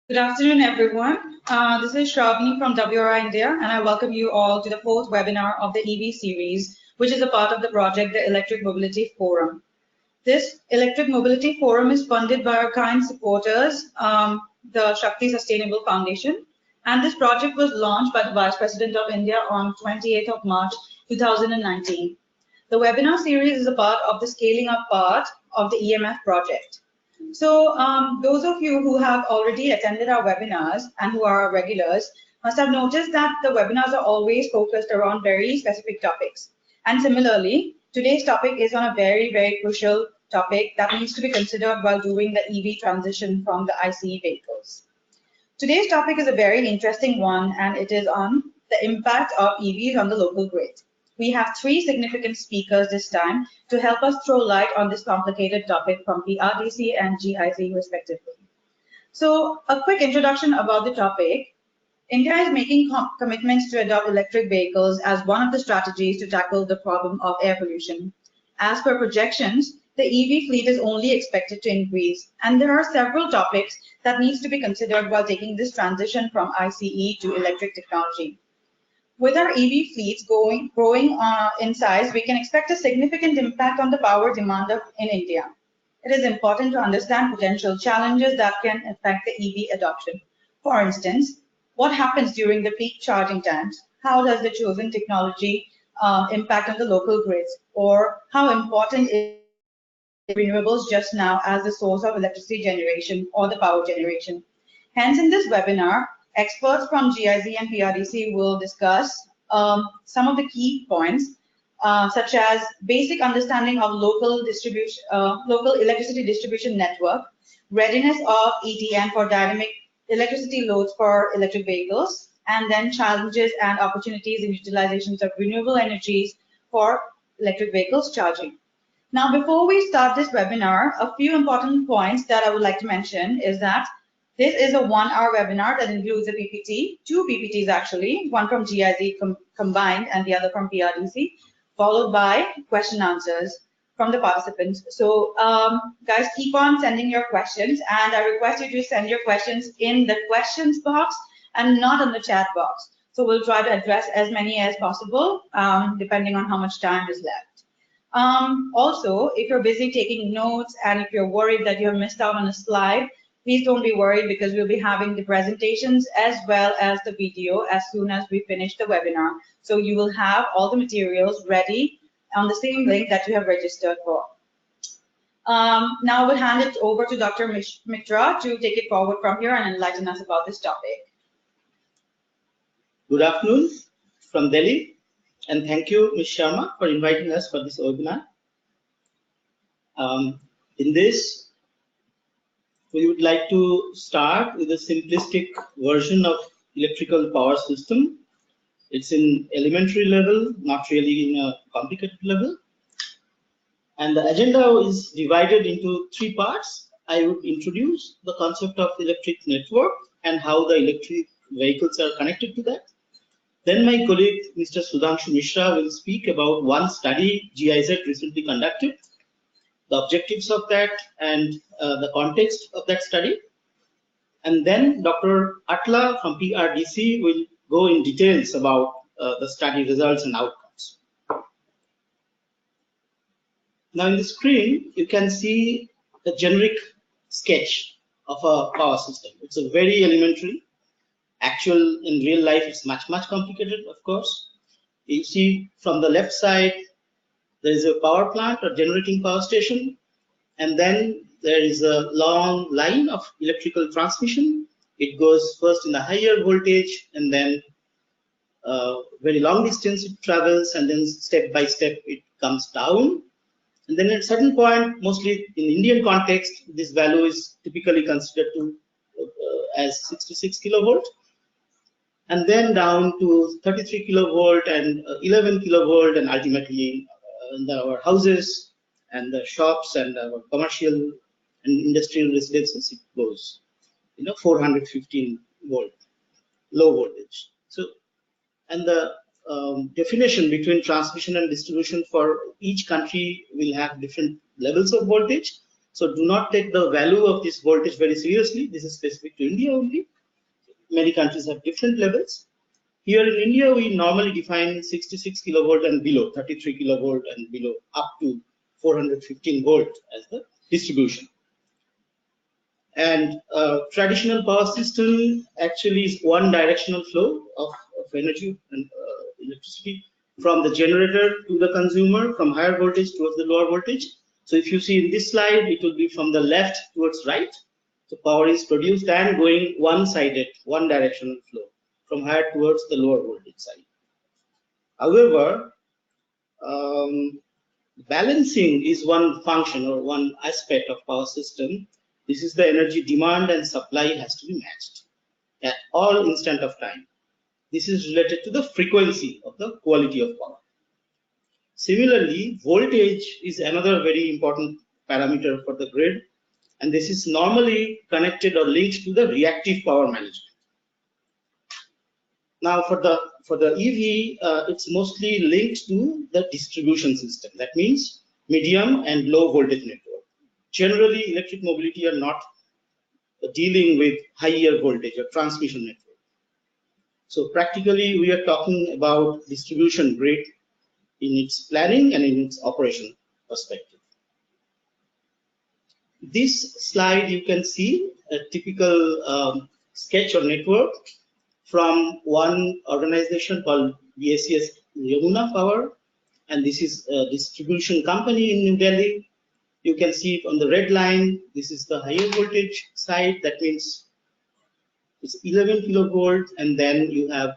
Good afternoon, everyone. This is Shravani from WRI India, and I welcome you all to the fourth webinar of the EV series, which is a part of the project, the Electric Mobility Forum. This Electric Mobility Forum is funded by our kind supporters, the Shakti Sustainable Foundation, and this project was launched by the Vice President of India on 28th of March 2019. The webinar series is a part of the scaling up part of the EMF project. So those of you who have already attended our webinars and who are regulars must have noticed that the webinars are always focused around very specific topics. And similarly, today's topic is on a very, very crucial topic that needs to be considered while doing the EV transition from the ICE vehicles. Today's topic is a very interesting one, and it is on the impact of EVs on the local grid. We have three significant speakers this time to help us throw light on this complicated topic from PRDC and GIZ respectively. So a quick introduction about the topic. India is making commitments to adopt electric vehicles as one of the strategies to tackle the problem of air pollution. As per projections, the EV fleet is only expected to increase, and there are several topics that needs to be considered while taking this transition from ICE to electric technology. With our EV fleets growing in size, we can expect a significant impact on the power demand in India. It is important to understand potential challenges that can affect the EV adoption. For instance, what happens during the peak charging times? How does the chosen technology impact on the local grids? Or how important is renewables just now as the source of electricity generation or the power generation? Hence, in this webinar, experts from GIZ and PRDC will discuss some of the key points, such as basic understanding of local electricity distribution network, readiness of ETN for dynamic electricity loads for electric vehicles, and then challenges and opportunities in utilizations of renewable energies for electric vehicles charging. Now, before we start this webinar, a few important points that I would like to mention is that this is a 1-hour webinar that includes a PPT, two PPTs actually, one from GIZ combined and the other from PRDC, followed by question answers from the participants. So guys, keep on sending your questions, and I request you to send your questions in the questions box and not in the chat box. So we'll try to address as many as possible, depending on how much time is left. Also, if you're busy taking notes and if you're worried that you have missed out on a slide, please don't be worried, because we'll be having the presentations as well as the video as soon as we finish the webinar. So you will have all the materials ready on the same link that you have registered for. Now we'll hand it over to Dr. Mitra to take it forward from here and enlighten us about this topic. Good afternoon from Delhi, and thank you, Ms. Sharma, for inviting us for this webinar. In this, we would like to start with a simplistic version of electrical power system. It's in elementary level, not really in a complicated level. And the agenda is divided into three parts. I would introduce the concept of electric network and how the electric vehicles are connected to that. Then my colleague, Mr. Sudhanshu Mishra, will speak about one study GIZ recently conducted, the objectives of that, and the context of that study. And then Dr. Atla from PRDC will go in details about the study results and outcomes. Now in the screen, you can see a generic sketch of a power system. It's a very elementary. Actual, in real life, it's much complicated, of course. You see from the left side, there is a power plant or generating power station, and then there is a long line of electrical transmission. It goes first in a higher voltage, and then very long distance it travels, and then step by step it comes down. And then at a certain point, mostly in Indian context, this value is typically considered to as 66 kilovolt, and then down to 33 kilovolt and 11 kilovolt, and ultimately in our houses and the shops and our commercial and industrial residences, it goes, 415 volt, low voltage. So, and the definition between transmission and distribution for each country will have different levels of voltage. So do not take the value of this voltage very seriously. This is specific to India only. Many countries have different levels. Here in India, we normally define 66 kilovolt and below, 33 kilovolt and below, up to 415 volt as the distribution. And traditional power system actually is one directional flow of energy and electricity from the generator to the consumer, from higher voltage towards the lower voltage. So if you see in this slide, it will be from the left towards right. So power is produced and going one-sided, one directional flow from higher towards the lower voltage side. However, balancing is one function or one aspect of power system. This is the energy demand and supply has to be matched at all instant of time. This is related to the frequency of the quality of power. Similarly, voltage is another very important parameter for the grid, and this is normally connected or linked to the reactive power management. Now, for the EV, it's mostly linked to the distribution system. That means medium and low voltage network. Generally, electric mobility are not dealing with higher voltage or transmission network. So practically, we are talking about distribution grid in its planning and in its operation perspective. This slide, you can see a typical sketch or network from one organization called BSES Yamuna Power, and this is a distribution company in New Delhi. You can see on the red line, this is the higher voltage side. That means it's 11 kilovolt, and then you have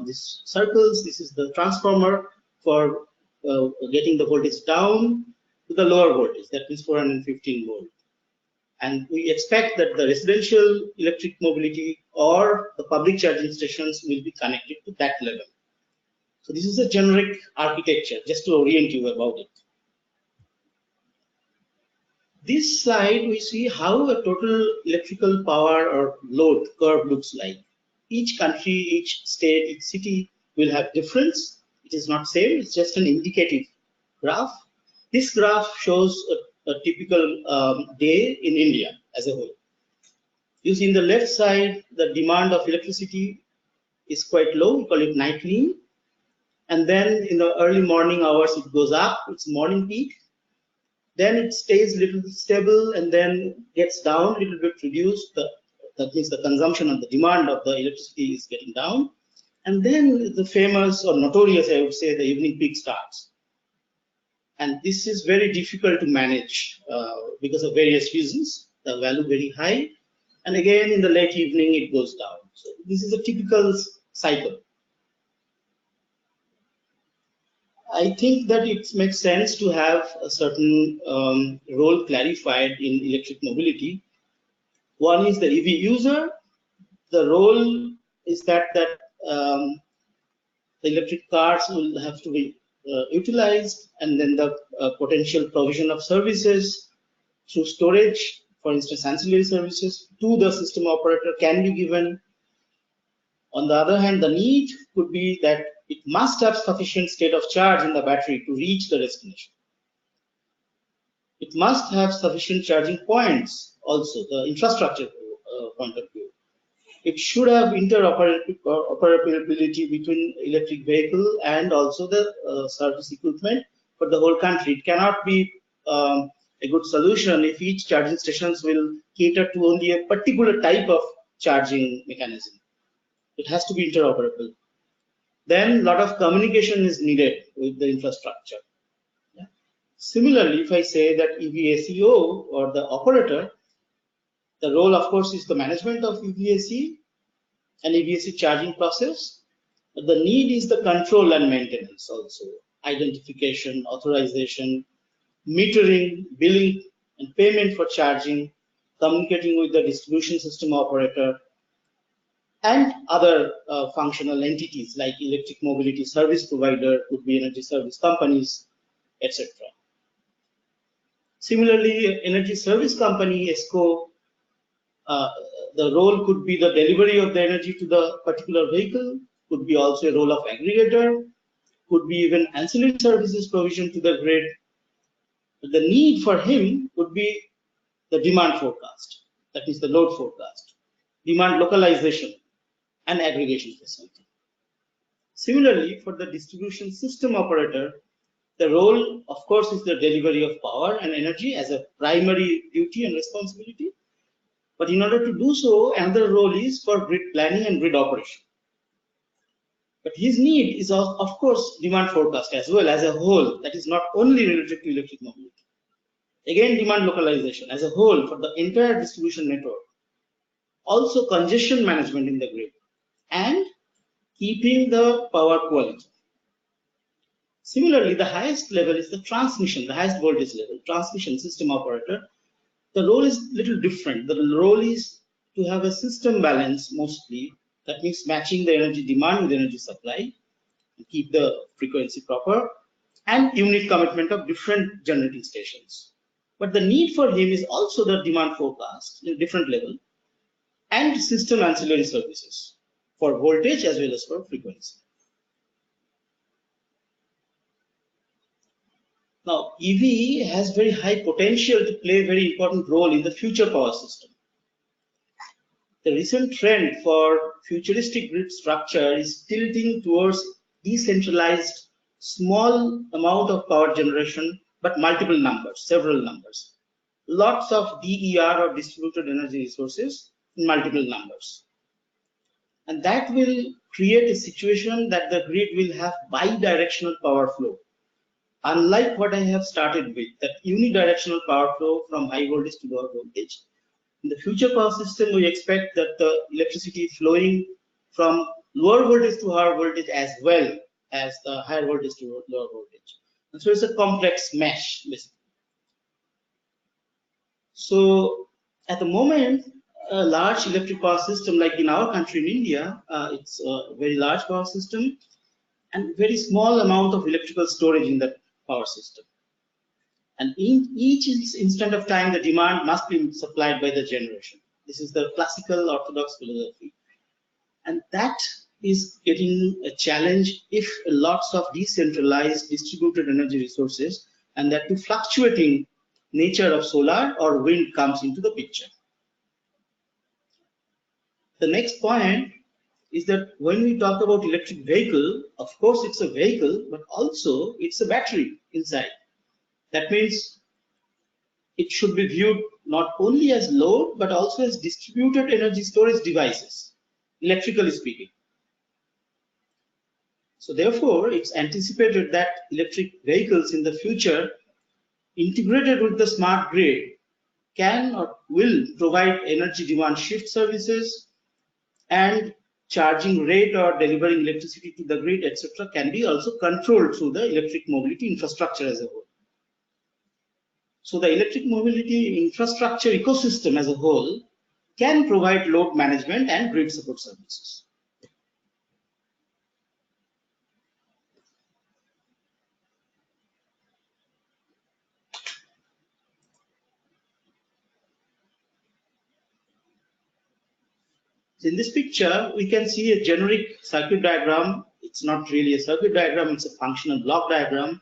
these circles. This is the transformer for getting the voltage down to the lower voltage. That means 415 volt. And we expect that the residential electric mobility or the public charging stations will be connected to that level. So this is a generic architecture, just to orient you about it. This slide, we see how a total electrical power or load curve looks like. Each country, each state, each city will have difference. It is not same, it's just an indicative graph. This graph shows a typical day in India as a whole. You see in the left side, the demand of electricity is quite low, we call it night lean. And then in the early morning hours, it goes up, it's morning peak. Then it stays a little bit stable and then gets down a little bit reduced. That means the consumption and the demand of the electricity is getting down. And then the famous or notorious, I would say, the evening peak starts. And this is very difficult to manage because of various reasons. The value very high, and again in the late evening it goes down. So this is a typical cycle. I think that it makes sense to have a certain role clarified in electric mobility. One is the EV user. The role is that the electric cars will have to be utilized, and then the potential provision of services through storage, for instance, ancillary services to the system operator can be given. On the other hand, the need could be that it must have sufficient state of charge in the battery to reach the destination. It must have sufficient charging points also, the infrastructure point of view. It should have interoperability between electric vehicle and also the service equipment for the whole country. It cannot be a good solution if each charging stations will cater to only a particular type of charging mechanism. It has to be interoperable. Then a lot of communication is needed with the infrastructure. Yeah. Similarly, if I say that EVACO or the operator, the role, of course, is the management of EVAC and EVAC charging process. But the need is the control and maintenance also, identification, authorization, metering, billing, and payment for charging, communicating with the distribution system operator, and other functional entities like electric mobility service provider, could be energy service companies, etc. Similarly, energy service company, ESCO, the role could be the delivery of the energy to the particular vehicle, could be also a role of aggregator, could be even ancillary services provision to the grid. But the need for him would be the demand forecast, that means the load forecast, demand localization, and aggregation facility. Similarly, for the distribution system operator, the role, of course, is the delivery of power and energy as a primary duty and responsibility. But in order to do so, another role is for grid planning and grid operation. But his need is, of course, demand forecast as well as a whole, that is not only related to electric mobility. Again, demand localization as a whole for the entire distribution network. Also, congestion management in the grid and keeping the power quality. Similarly, the highest level is the transmission, the highest voltage level, transmission system operator. The role is little different. The role is to have a system balance mostly. That means matching the energy demand with energy supply, keep the frequency proper, and unit commitment of different generating stations. But the need for him is also the demand forecast in a different level and system ancillary services for voltage as well as for frequency. Now, EV has very high potential to play a very important role in the future power system. The recent trend for futuristic grid structure is tilting towards decentralized, small amount of power generation, but multiple numbers, several numbers. Lots of DER or distributed energy resources in multiple numbers. And that will create a situation that the grid will have bidirectional power flow. Unlike what I have started with, that unidirectional power flow from high voltage to lower voltage, in the future power system, we expect that the electricity flowing from lower voltage to higher voltage as well as the higher voltage to lower voltage. And so it's a complex mesh, basically. So at the moment, a large electric power system, like in our country in India, it's a very large power system and very small amount of electrical storage in that power system. And in each instant of time, the demand must be supplied by the generation. This is the classical orthodox philosophy. And that is getting a challenge if lots of decentralized distributed energy resources and that to fluctuating nature of solar or wind comes into the picture. The next point is that when we talk about electric vehicle, of course it's a vehicle, but also it's a battery inside. That means it should be viewed not only as load, but also as distributed energy storage devices, electrically speaking. So therefore, it's anticipated that electric vehicles in the future, integrated with the smart grid, can or will provide energy demand shift services, and charging rate or delivering electricity to the grid, etc., can be also controlled through the electric mobility infrastructure as a whole. So the electric mobility infrastructure ecosystem as a whole can provide load management and grid support services. In this picture, we can see a generic circuit diagram. It's not really a circuit diagram, it's a functional block diagram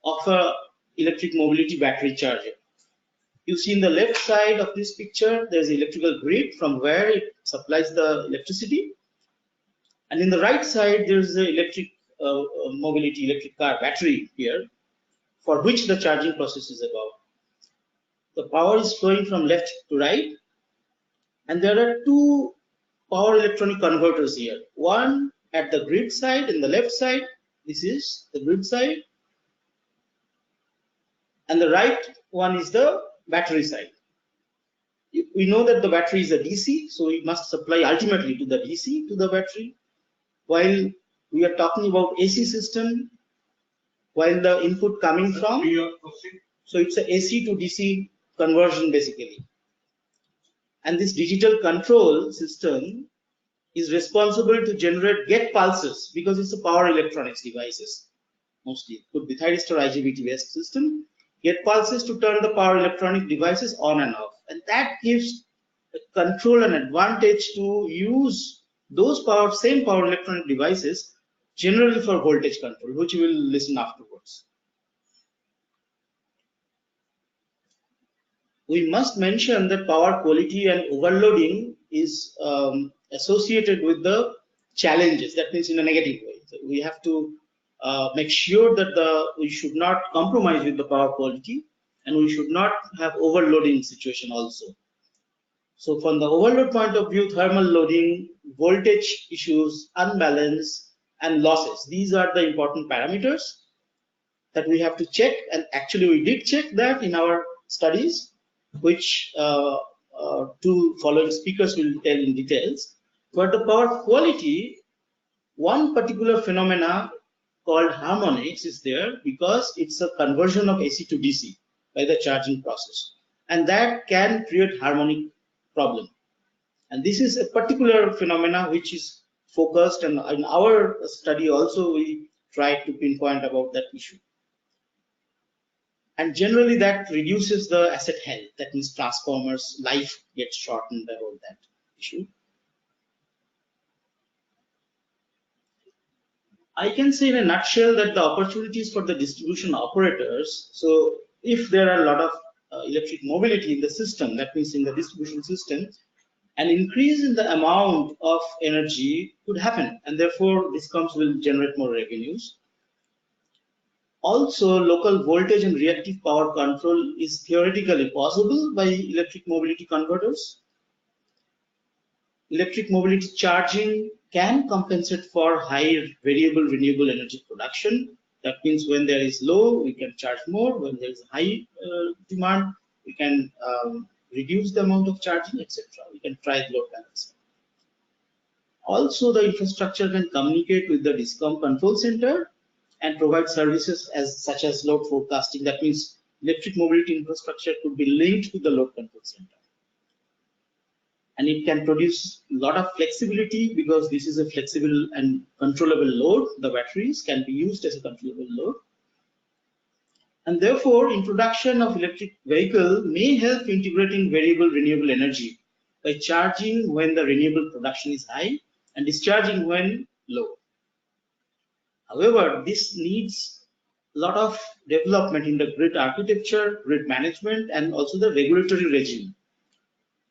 of a electric mobility battery charger. You see in the left side of this picture, there's an electrical grid from where it supplies the electricity. And in the right side, there's the electric mobility, electric car battery here, for which the charging process is about. The power is flowing from left to right. And there are two power electronic converters here. One at the grid side and the left side. This is the grid side. And the right one is the battery side. We know that the battery is a DC, so it must supply ultimately to the DC to the battery. While we are talking about AC system, while the input coming from, so it's a AC to DC conversion basically. And this digital control system is responsible to generate get pulses because it's a power electronics devices. Mostly it could be thyristor IGBT based system. Get pulses to turn the power electronic devices on and off. And that gives a control and advantage to use those same power electronic devices generally for voltage control, which we will listen afterwards. we must mention that power quality and overloading is associated with the challenges. That means in a negative way. So we have to make sure that we should not compromise with the power quality, and we should not have overloading situation also. So from the overload point of view, thermal loading, voltage issues, unbalance, and losses, these are the important parameters that we have to check. And actually we did check that in our studies, which two following speakers will tell in details. For the power quality, one particular phenomena called harmonics is there because it's a conversion of AC to DC by the charging process, and that can create harmonic problem. And this is a particular phenomena which is focused, and in our study also we tried to pinpoint about that issue. And generally that reduces the asset health. That means transformers life gets shortened about that issue. I can say in a nutshell that the opportunities for the distribution operators, so if there are a lot of electric mobility in the system, that means in the distribution system, an increase in the amount of energy could happen, and therefore DISCOMs will generate more revenues. Also, local voltage and reactive power control is theoretically possible by electric mobility converters. Electric mobility charging can compensate for high variable renewable energy production. That means when there is low, we can charge more. When there is high demand, we can reduce the amount of charging, etc. We can try load balancing. Also, the infrastructure can communicate with the DISCOM control center and provide services such as load forecasting. That means electric mobility infrastructure could be linked to the load control center. And it can produce a lot of flexibility because this is a flexible and controllable load. The batteries can be used as a controllable load. And therefore, introduction of electric vehicle may help integrating variable renewable energy by charging when the renewable production is high and discharging when low. However, this needs a lot of development in the grid architecture, grid management, and also the regulatory regime.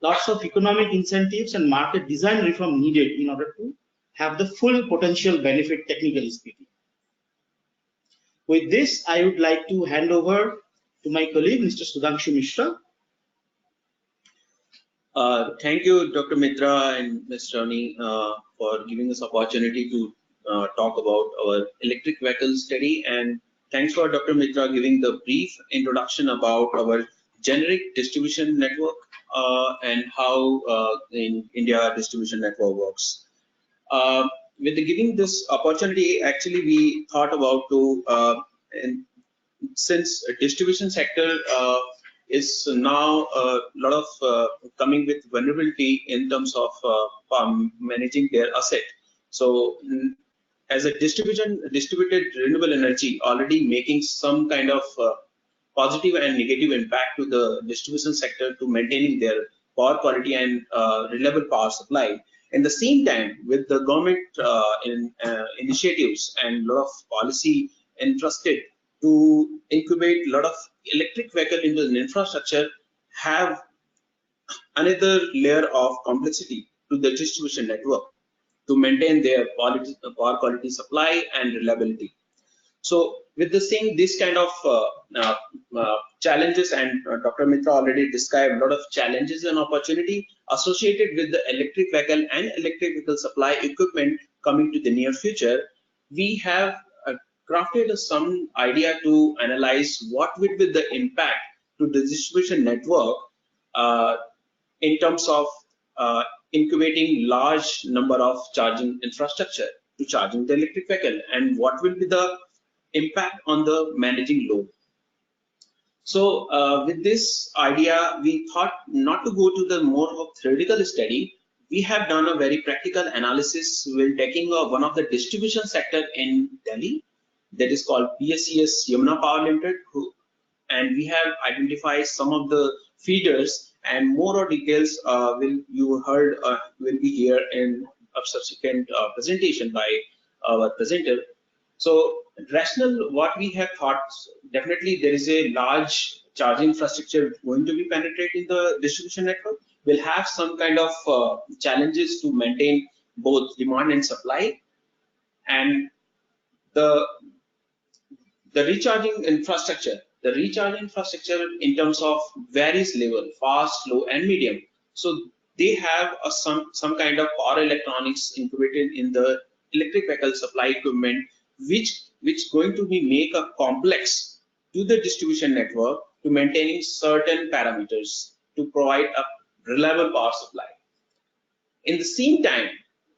Lots of economic incentives and market design reform needed in order to have the full potential benefit, technically speaking. With this, I would like to hand over to my colleague, Mr. Sudhanshu Mishra. Thank you, Dr. Mitra and Ms. Rani, for giving us opportunity to talk about our electric vehicle study, and thanks for Dr. Mitra giving the brief introduction about our generic distribution network and how in India distribution network works. With giving this opportunity, actually we thought about and since distribution sector is now a lot of coming with vulnerability in terms of managing their asset. So as a distributed renewable energy already making some kind of positive and negative impact to the distribution sector to maintaining their power quality and reliable power supply. At the same time, with the government initiatives and a lot of policy entrusted to incubate a lot of electric vehicle into the infrastructure, have another layer of complexity to the distribution network to maintain their power quality supply and reliability. So with the same, this kind of challenges, and Dr. Mitra already described a lot of challenges and opportunity associated with the electric vehicle and electric vehicle supply equipment coming to the near future. We have crafted some idea to analyze what would be the impact to the distribution network in terms of incubating large number of charging infrastructure to charging the electric vehicle, and what will be the impact on the managing load. So with this idea, we thought not to go to the more of theoretical study. We have done a very practical analysis. We're taking one of the distribution sector in Delhi that is called PSES Yamuna Power Limited, and we have identified some of the feeders, and more details will be here in a subsequent presentation by our presenter. So rational, what we have thought, definitely there is a large charging infrastructure going to be penetrated in the distribution network, will have some kind of challenges to maintain both demand and supply. And the recharging infrastructure, in terms of various level, fast, slow, and medium. So they have some kind of power electronics integrated in the electric vehicle supply equipment, which going to be make a complex to the distribution network to maintaining certain parameters to provide a reliable power supply. In the same time,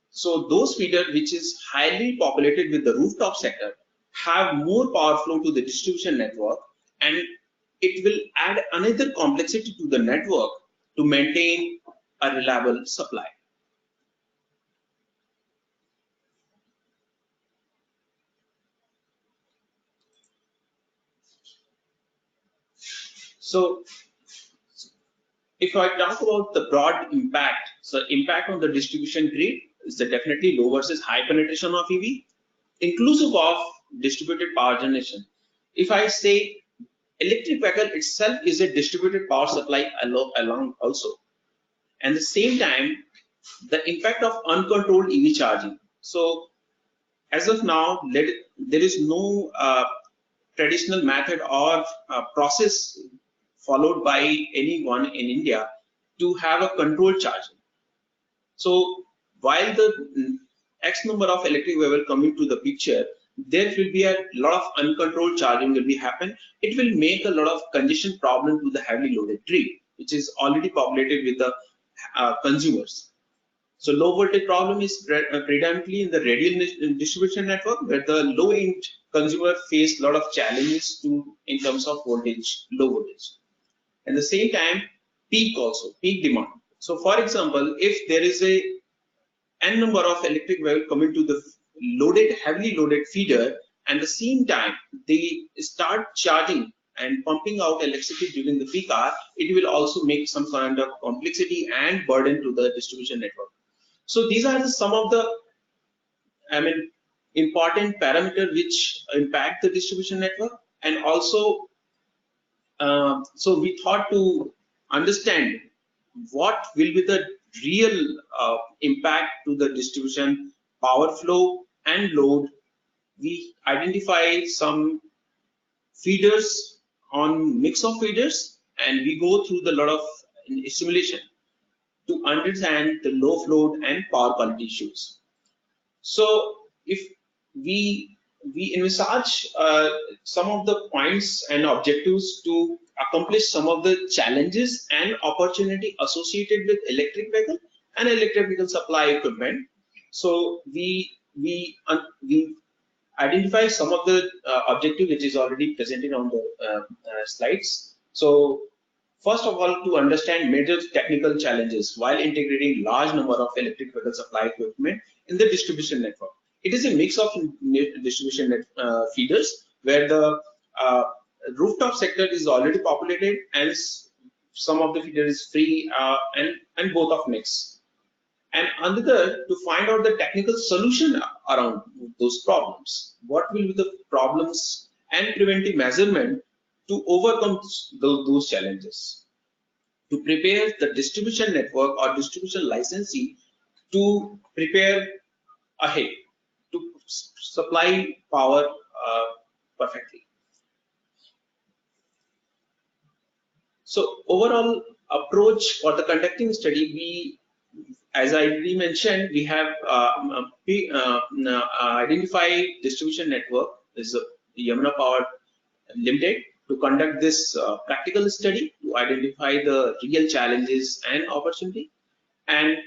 so those feeders which is highly populated with the rooftop sector have more power flow to the distribution network, and it will add another complexity to the network to maintain a reliable supply. So if I talk about the broad impact, so impact on the distribution grid is definitely low versus high penetration of EV, inclusive of distributed power generation. If I say electric vehicle itself is a distributed power supply along also, and at the same time the impact of uncontrolled EV charging. So as of now, there is no traditional method or process followed by anyone in India to have a controlled charging. So while the X number of electric vehicles coming to the picture, there will be a lot of uncontrolled charging will be happen. It will make a lot of congestion problem to the heavily loaded grid, which is already populated with the consumers. So low voltage problem is predominantly in the radial distribution network, where the low end consumer face a lot of challenges in terms of voltage, low voltage. At the same time, peak demand. So for example, if there is a n number of electric vehicles coming to the heavily loaded feeder, and at the same time they start charging and pumping out electricity during the peak hour, it will also make some kind of complexity and burden to the distribution network. So these are some of the important parameters which impact the distribution network. And also so we thought to understand what will be the real impact to the distribution power flow and load. We identify some feeders on mix of feeders, and we go through the lot of simulation to understand the low flow and power quality issues. So if we envisage some of the points and objectives to accomplish some of the challenges and opportunity associated with electric vehicle and electric vehicle supply equipment. So we identify some of the objective which is already presented on the slides. So first of all, to understand major technical challenges while integrating large number of electric vehicle supply equipment in the distribution network. It is a mix of distribution feeders, where the rooftop sector is already populated and some of the feeder is free, and both of mix. And another, to find out the technical solution around those problems. What will be the problems and preventive measurement to overcome those challenges? To prepare the distribution network or distribution licensee to prepare ahead to supply power perfectly. So overall approach for the conducting study, we, as I already mentioned, we have identified distribution network is Yamuna Power Limited to conduct this practical study to identify the real challenges and opportunity. And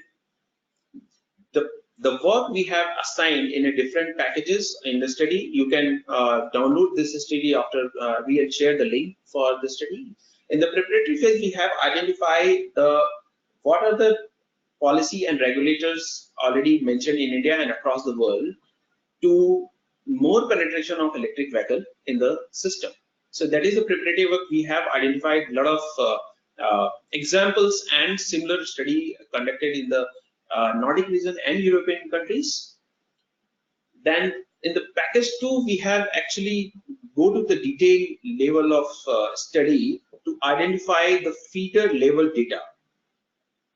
the work we have assigned in a different packages in the study. You can download this study after we had shared the link for the study. In the preparatory phase, we have identified what are the policy and regulators already mentioned in India and across the world to more penetration of electric vehicle in the system. So that is the preparatory work. We have identified a lot of examples and similar study conducted in the Nordic region and European countries. Then in the package 2, we have actually go to the detailed level of study to identify the feeder level data.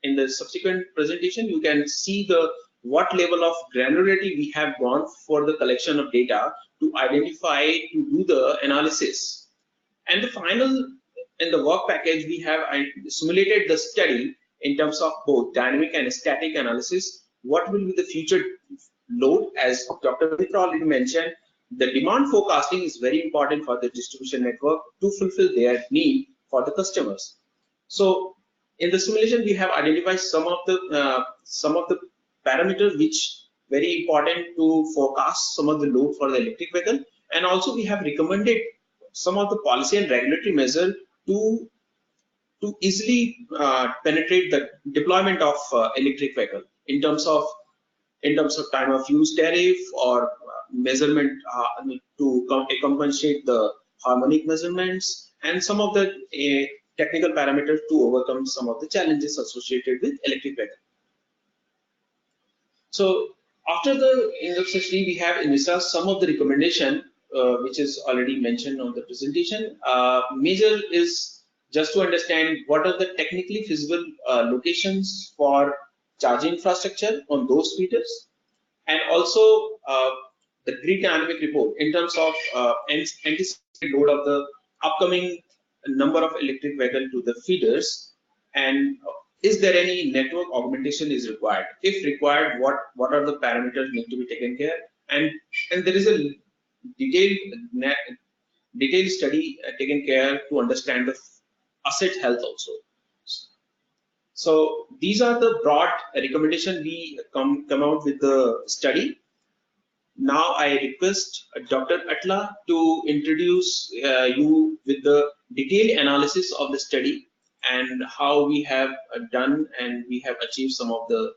In the subsequent presentation, you can see what level of granularity we have gone for the collection of data to identify, to do the analysis. And the final, in the work package, we have simulated the study in terms of both dynamic and static analysis. What will be the future load? As Dr. Mitra already mentioned, the demand forecasting is very important for the distribution network to fulfill their need for the customers. So in the simulation, we have identified some of the parameters which very important to forecast some of the load for the electric vehicle, and also we have recommended some of the policy and regulatory measures to easily penetrate the deployment of electric vehicle in terms of time of use tariff or measurement to compensate the harmonic measurements and some of the technical parameters to overcome some of the challenges associated with electric vehicle. So after the industry, we have envisaged some of the recommendation which is already mentioned on the presentation. Major is just to understand what are the technically feasible locations for charging infrastructure on those feeders, and also the grid dynamic report in terms of anticipated load of the upcoming number of electric vehicle to the feeders, and is there any network augmentation is required? If required, what are the parameters need to be taken care? And there is a detailed study taken care to understand the asset health also. So these are the broad recommendations we come out with the study. Now I request Dr. Atla to introduce you with the detailed analysis of the study and how we have done and we have achieved some of the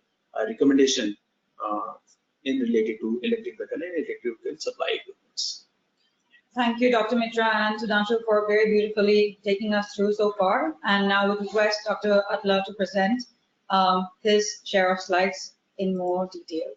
recommendation in related to electric vehicle and electric vehicle supply equipments. Thank you, Dr. Mitra and Sudhanshu, for very beautifully taking us through so far. And now we request Dr. Atla to present his share of slides in more detail.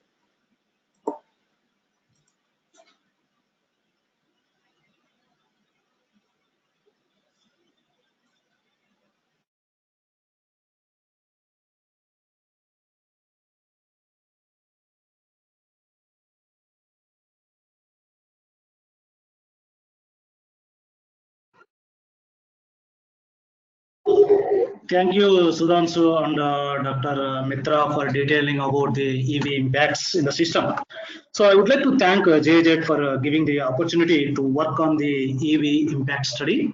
Thank you, Sudhanshu and Dr. Mitra for detailing about the EV impacts in the system. So I would like to thank JJ for giving the opportunity to work on the EV impact study.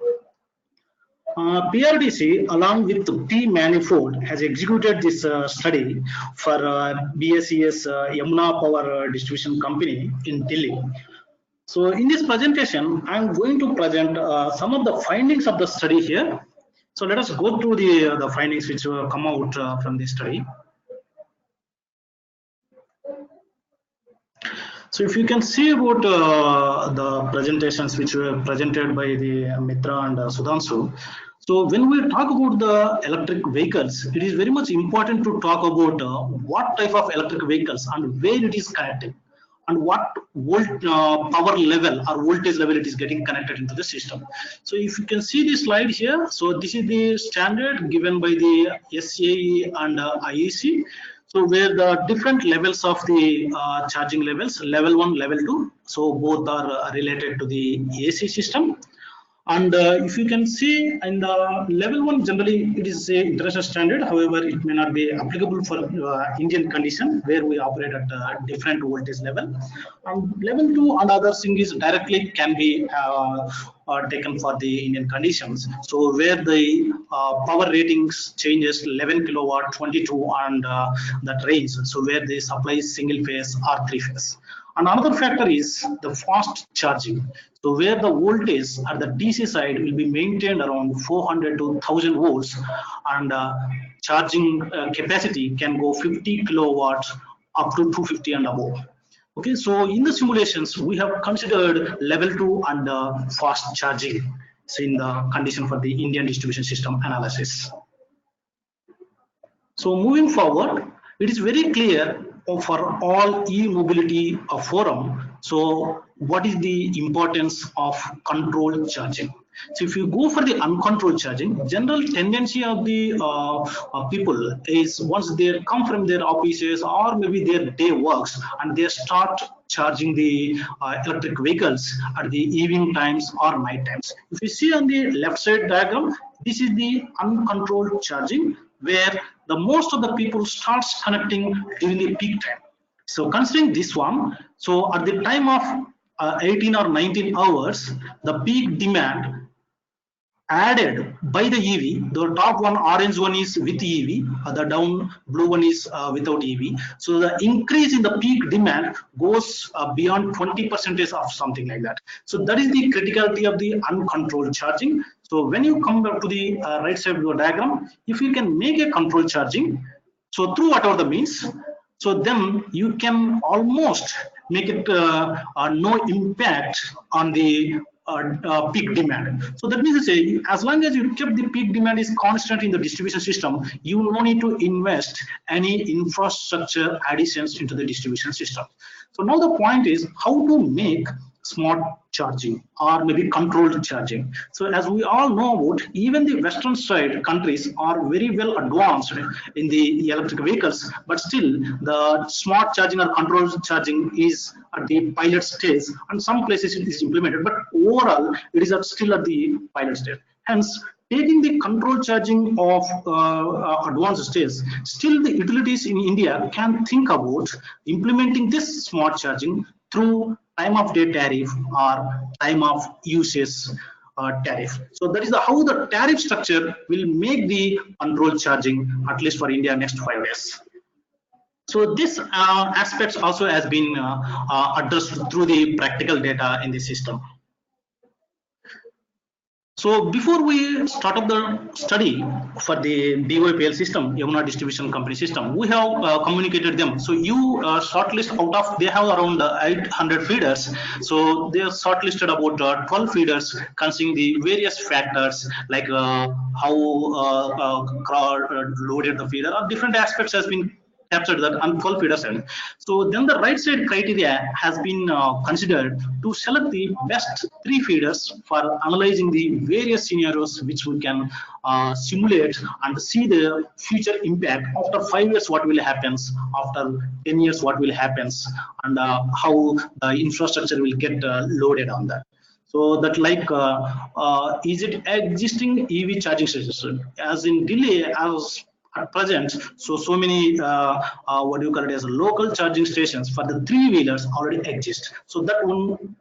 PRDC, along with P Manifold, has executed this study for BSES Yamuna Power Distribution Company in Delhi. So in this presentation, I'm going to present some of the findings of the study here. So let us go through the findings which will come out from this study. So if you can see about the presentations which were presented by the Mitra and Sudhanshu. So when we talk about the electric vehicles, it is very much important to talk about what type of electric vehicles and where it is connected, and what power level or voltage level it is getting connected into the system. So if you can see the slide here, so this is the standard given by the SAE and IEC. So where the different levels of the charging levels, level 1, level 2, so both are related to the AC system. And if you can see in the level 1, generally it is a international standard. However, it may not be applicable for Indian condition where we operate at a different voltage level. And level 2 and other thing is directly can be taken for the Indian conditions. So where the power ratings changes 11 kilowatt, 22 and that range. So where the supply is single phase or 3 phase. And another factor is the fast charging. So where the voltage at the DC side will be maintained around 400 to 1000 volts, and charging capacity can go 50 kilowatts up to 250 and above. Okay, so in the simulations we have considered level 2 and fast charging. So in the condition for the Indian distribution system analysis. So moving forward, it is very clear for all e-mobility forum. So what is the importance of controlled charging? So if you go for the uncontrolled charging, general tendency of the people is once they come from their offices or maybe their day works and they start charging the electric vehicles at the evening times or night times. If you see on the left side diagram, this is the uncontrolled charging where the most of the people starts connecting during the peak time. So considering this one, so at the time of 18 or 19 hours, the peak demand added by the EV, the top one orange one is with EV, the down blue one is without EV. So the increase in the peak demand goes beyond 20% of something like that. So that is the criticality of the uncontrolled charging. So when you come back to the right side of your diagram, if you can make a controlled charging, so through whatever the means, so then you can almost make it no impact on the peak demand. So that means to say, as long as you keep the peak demand is constant in the distribution system, you no need to invest any infrastructure additions into the distribution system. So now the point is how to make smart charging or maybe controlled charging. So as we all know about, even the western side countries are very well advanced in the electric vehicles, but still the smart charging or controlled charging is at the pilot stage, and some places it is implemented, but overall it is still at the pilot stage. Hence, taking the control charging of advanced stage, still the utilities in India can think about implementing this smart charging through time of day tariff or time of usage tariff. So that is how the tariff structure will make the control charging, at least for India, next 5 years. So this aspects also has been addressed through the practical data in the system. So before we start up the study for the DYPL system, Yamuna Distribution Company system, we have communicated them. So you shortlist out of, they have around 800 feeders. So they are shortlisted about 12 feeders considering the various factors like how loaded the feeder, or different aspects has been captured that on 12 feeders. So then the right side criteria has been considered to select the best 3 feeders for analyzing the various scenarios which we can simulate and see the future impact. After 5 years what will happen, after 10 years what will happen, and how the infrastructure will get loaded on that. So that like is it existing EV charging stations, as in Delhi, as at present, so many what do you call it as local charging stations for the 3-wheelers already exist. So that one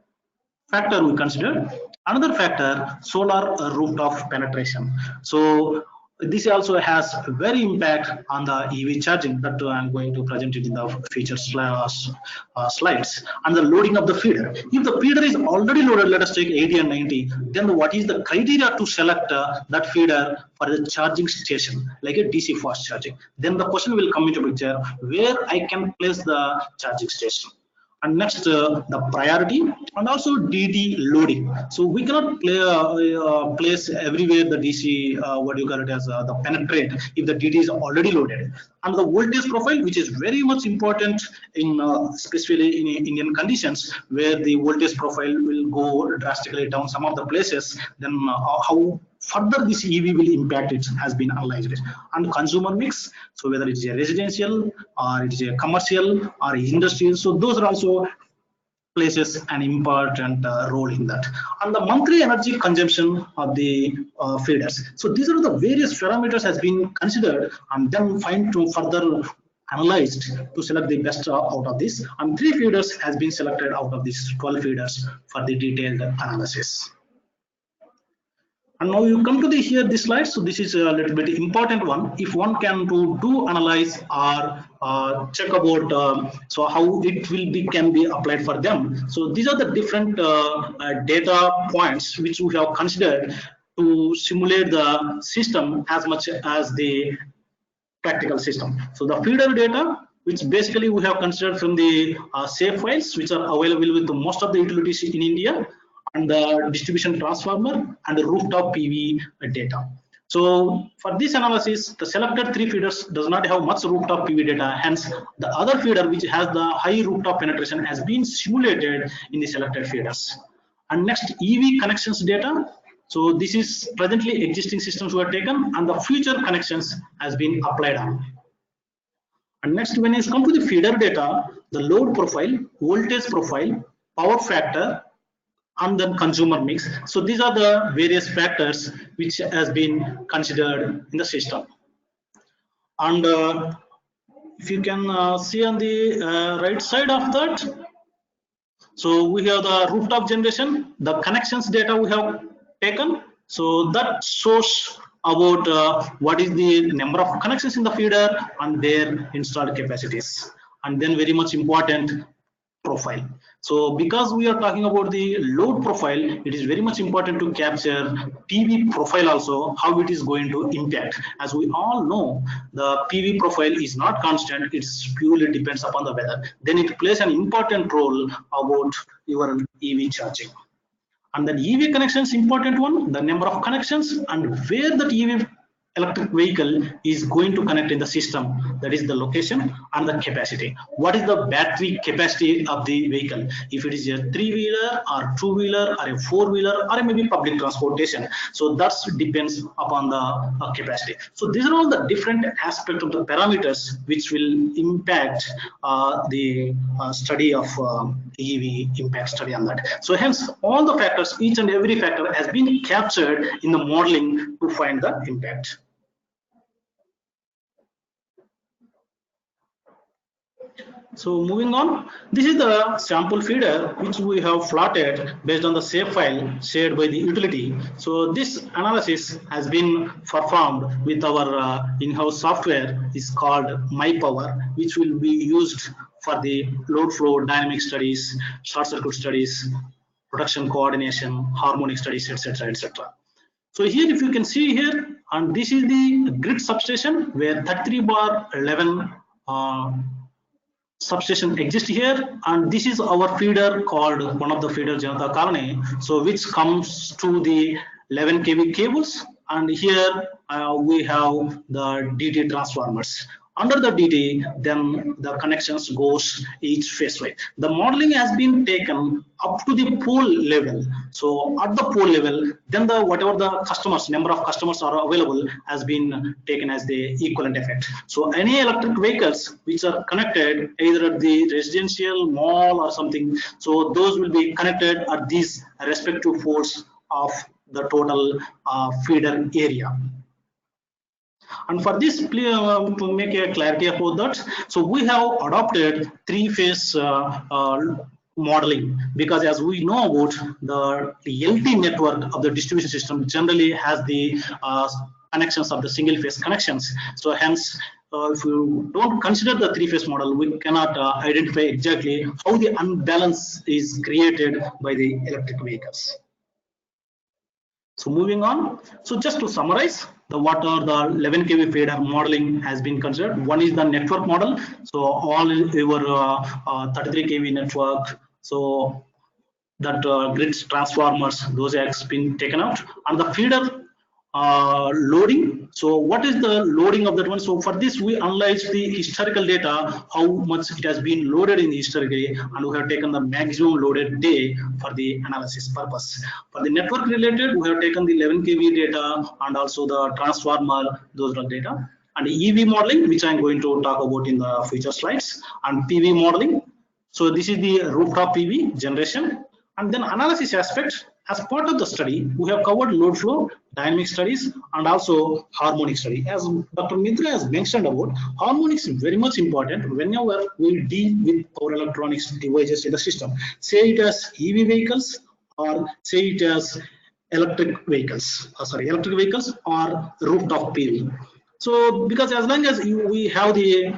factor we consider. Another factor, solar rooftop penetration. So this also has a very impact on the EV charging that I'm going to present it in the future slides. And the loading of the feeder. If the feeder is already loaded, let us take 80 and 90, then what is the criteria to select that feeder for the charging station, like a DC fast charging? Then the question will come into picture where I can place the charging station. And next, the priority and also DD loading. So we cannot place everywhere the DC, what you call it as the penetrate if the DD is already loaded. And the voltage profile, which is very much important in especially in Indian conditions, where the voltage profile will go drastically down some of the places. Then how further this EV will impact it has been analyzed. And consumer mix, so whether it's a residential or it is a commercial or industrial, so those are also places an important role in that. And the monthly energy consumption of the feeders. So these are the various parameters has been considered and then fine to further analyzed to select the best out of this. And 3 feeders has been selected out of these 12 feeders for the detailed analysis. And now you come to the here this slide. So this is a little bit important one. If one can do analyze or check about so how it will be can be applied for them. So these are the different data points which we have considered to simulate the system as much as the practical system. So the feeder data, which basically we have considered from the SAFE files, which are available with most of the utilities in India, and the distribution transformer and the rooftop PV data. So for this analysis, the selected 3 feeders does not have much rooftop PV data. Hence, the other feeder which has the high rooftop penetration has been simulated in the selected feeders. And next, EV connections data. So this is presently existing systems were taken and the future connections has been applied on. And next, when you come to the feeder data, the load profile, voltage profile, power factor, and then consumer mix. So these are the various factors which has been considered in the system. And if you can see on the right side of that, so we have the rooftop generation, the connections data we have taken. So that shows about what is the number of connections in the feeder and their installed capacities. And then very much important, profile. So because we are talking about the load profile, it is very much important to capture PV profile also, how it is going to impact. As we all know, the PV profile is not constant, it purely depends upon the weather. Then it plays an important role about your EV charging. And then EV connections, important one, the number of connections and where that EV electric vehicle is going to connect in the system, that is the location and the capacity. What is the battery capacity of the vehicle? If it is a 3-wheeler or 2-wheeler or a 4-wheeler or maybe public transportation, so that depends upon the capacity. So these are all the different aspects of the parameters which will impact the study of EV impact study on that. So hence all the factors, each and every factor has been captured in the modeling to find the impact. So moving on, this is the sample feeder which we have plotted based on the save file shared by the utility. So this analysis has been performed with our in-house software is called MyPower, which will be used for the load flow dynamic studies, short circuit studies, production coordination, harmonic studies, etc., etc. So here, if you can see here, and this is the grid substation where 33/11 substation exists here, and this is our feeder called one of the feeder Janata Colony, so which comes to the 11 kV cables, and here we have the DT transformers. Under the DT, then the connections goes each phase wise. The modeling has been taken up to the pole level. So at the pole level, then the whatever the customers, number of customers are available has been taken as the equivalent effect. So any electric vehicles which are connected either at the residential, mall or something, so those will be connected at these respective poles of the total feeder area. And for this, to make a clarity about that, so we have adopted 3-phase modeling, because as we know about the LT network of the distribution system generally has the connections of the single phase connections. So hence, if you don't consider the 3-phase model, we cannot identify exactly how the unbalance is created by the electric vehicles. So moving on, so just to summarize, what are the 11 kV feeder modeling has been considered. One is the network model. So all your 33 kV network, so that grids, transformers, those have been taken out, and the feeder loading. So what is the loading of that one? So for this, we analyze the historical data, how much it has been loaded in the historically, and we have taken the maximum loaded day for the analysis purpose. For the network related, we have taken the 11 kV data and also the transformer, those are data. And EV modeling, which I'm going to talk about in the future slides, and PV modeling. So this is the rooftop PV generation, and then analysis aspect. As part of the study, we have covered load flow, dynamic studies, and also harmonic study. As Dr. Mitra has mentioned about, harmonics is very much important whenever we deal with power electronics devices in the system. Say it as EV vehicles or say it as electric vehicles or rooftop PV. So because as long as we have the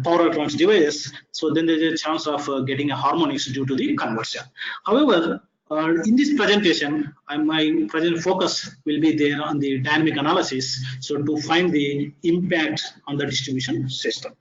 power electronics device, so then there is a chance of getting a harmonics due to the conversion. However, in this presentation, my present focus will be there on the dynamic analysis, so to find the impact on the distribution system.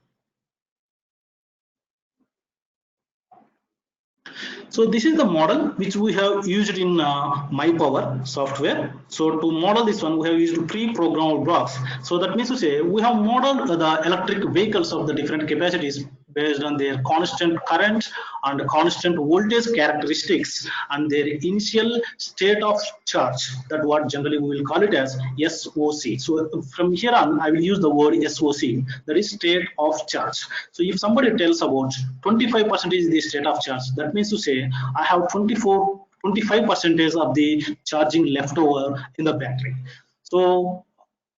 So this is the model which we have used in MyPower software. So to model this one, we have used pre-programmable blocks. So that means to say we have modeled the electric vehicles of the different capacities based on their constant current and constant voltage characteristics and their initial state of charge, that what generally we will call it as SOC. So from here on I will use the word SOC, that is state of charge. So if somebody tells about 25% is the state of charge, that means to say I have 25% of the charging left over in the battery. So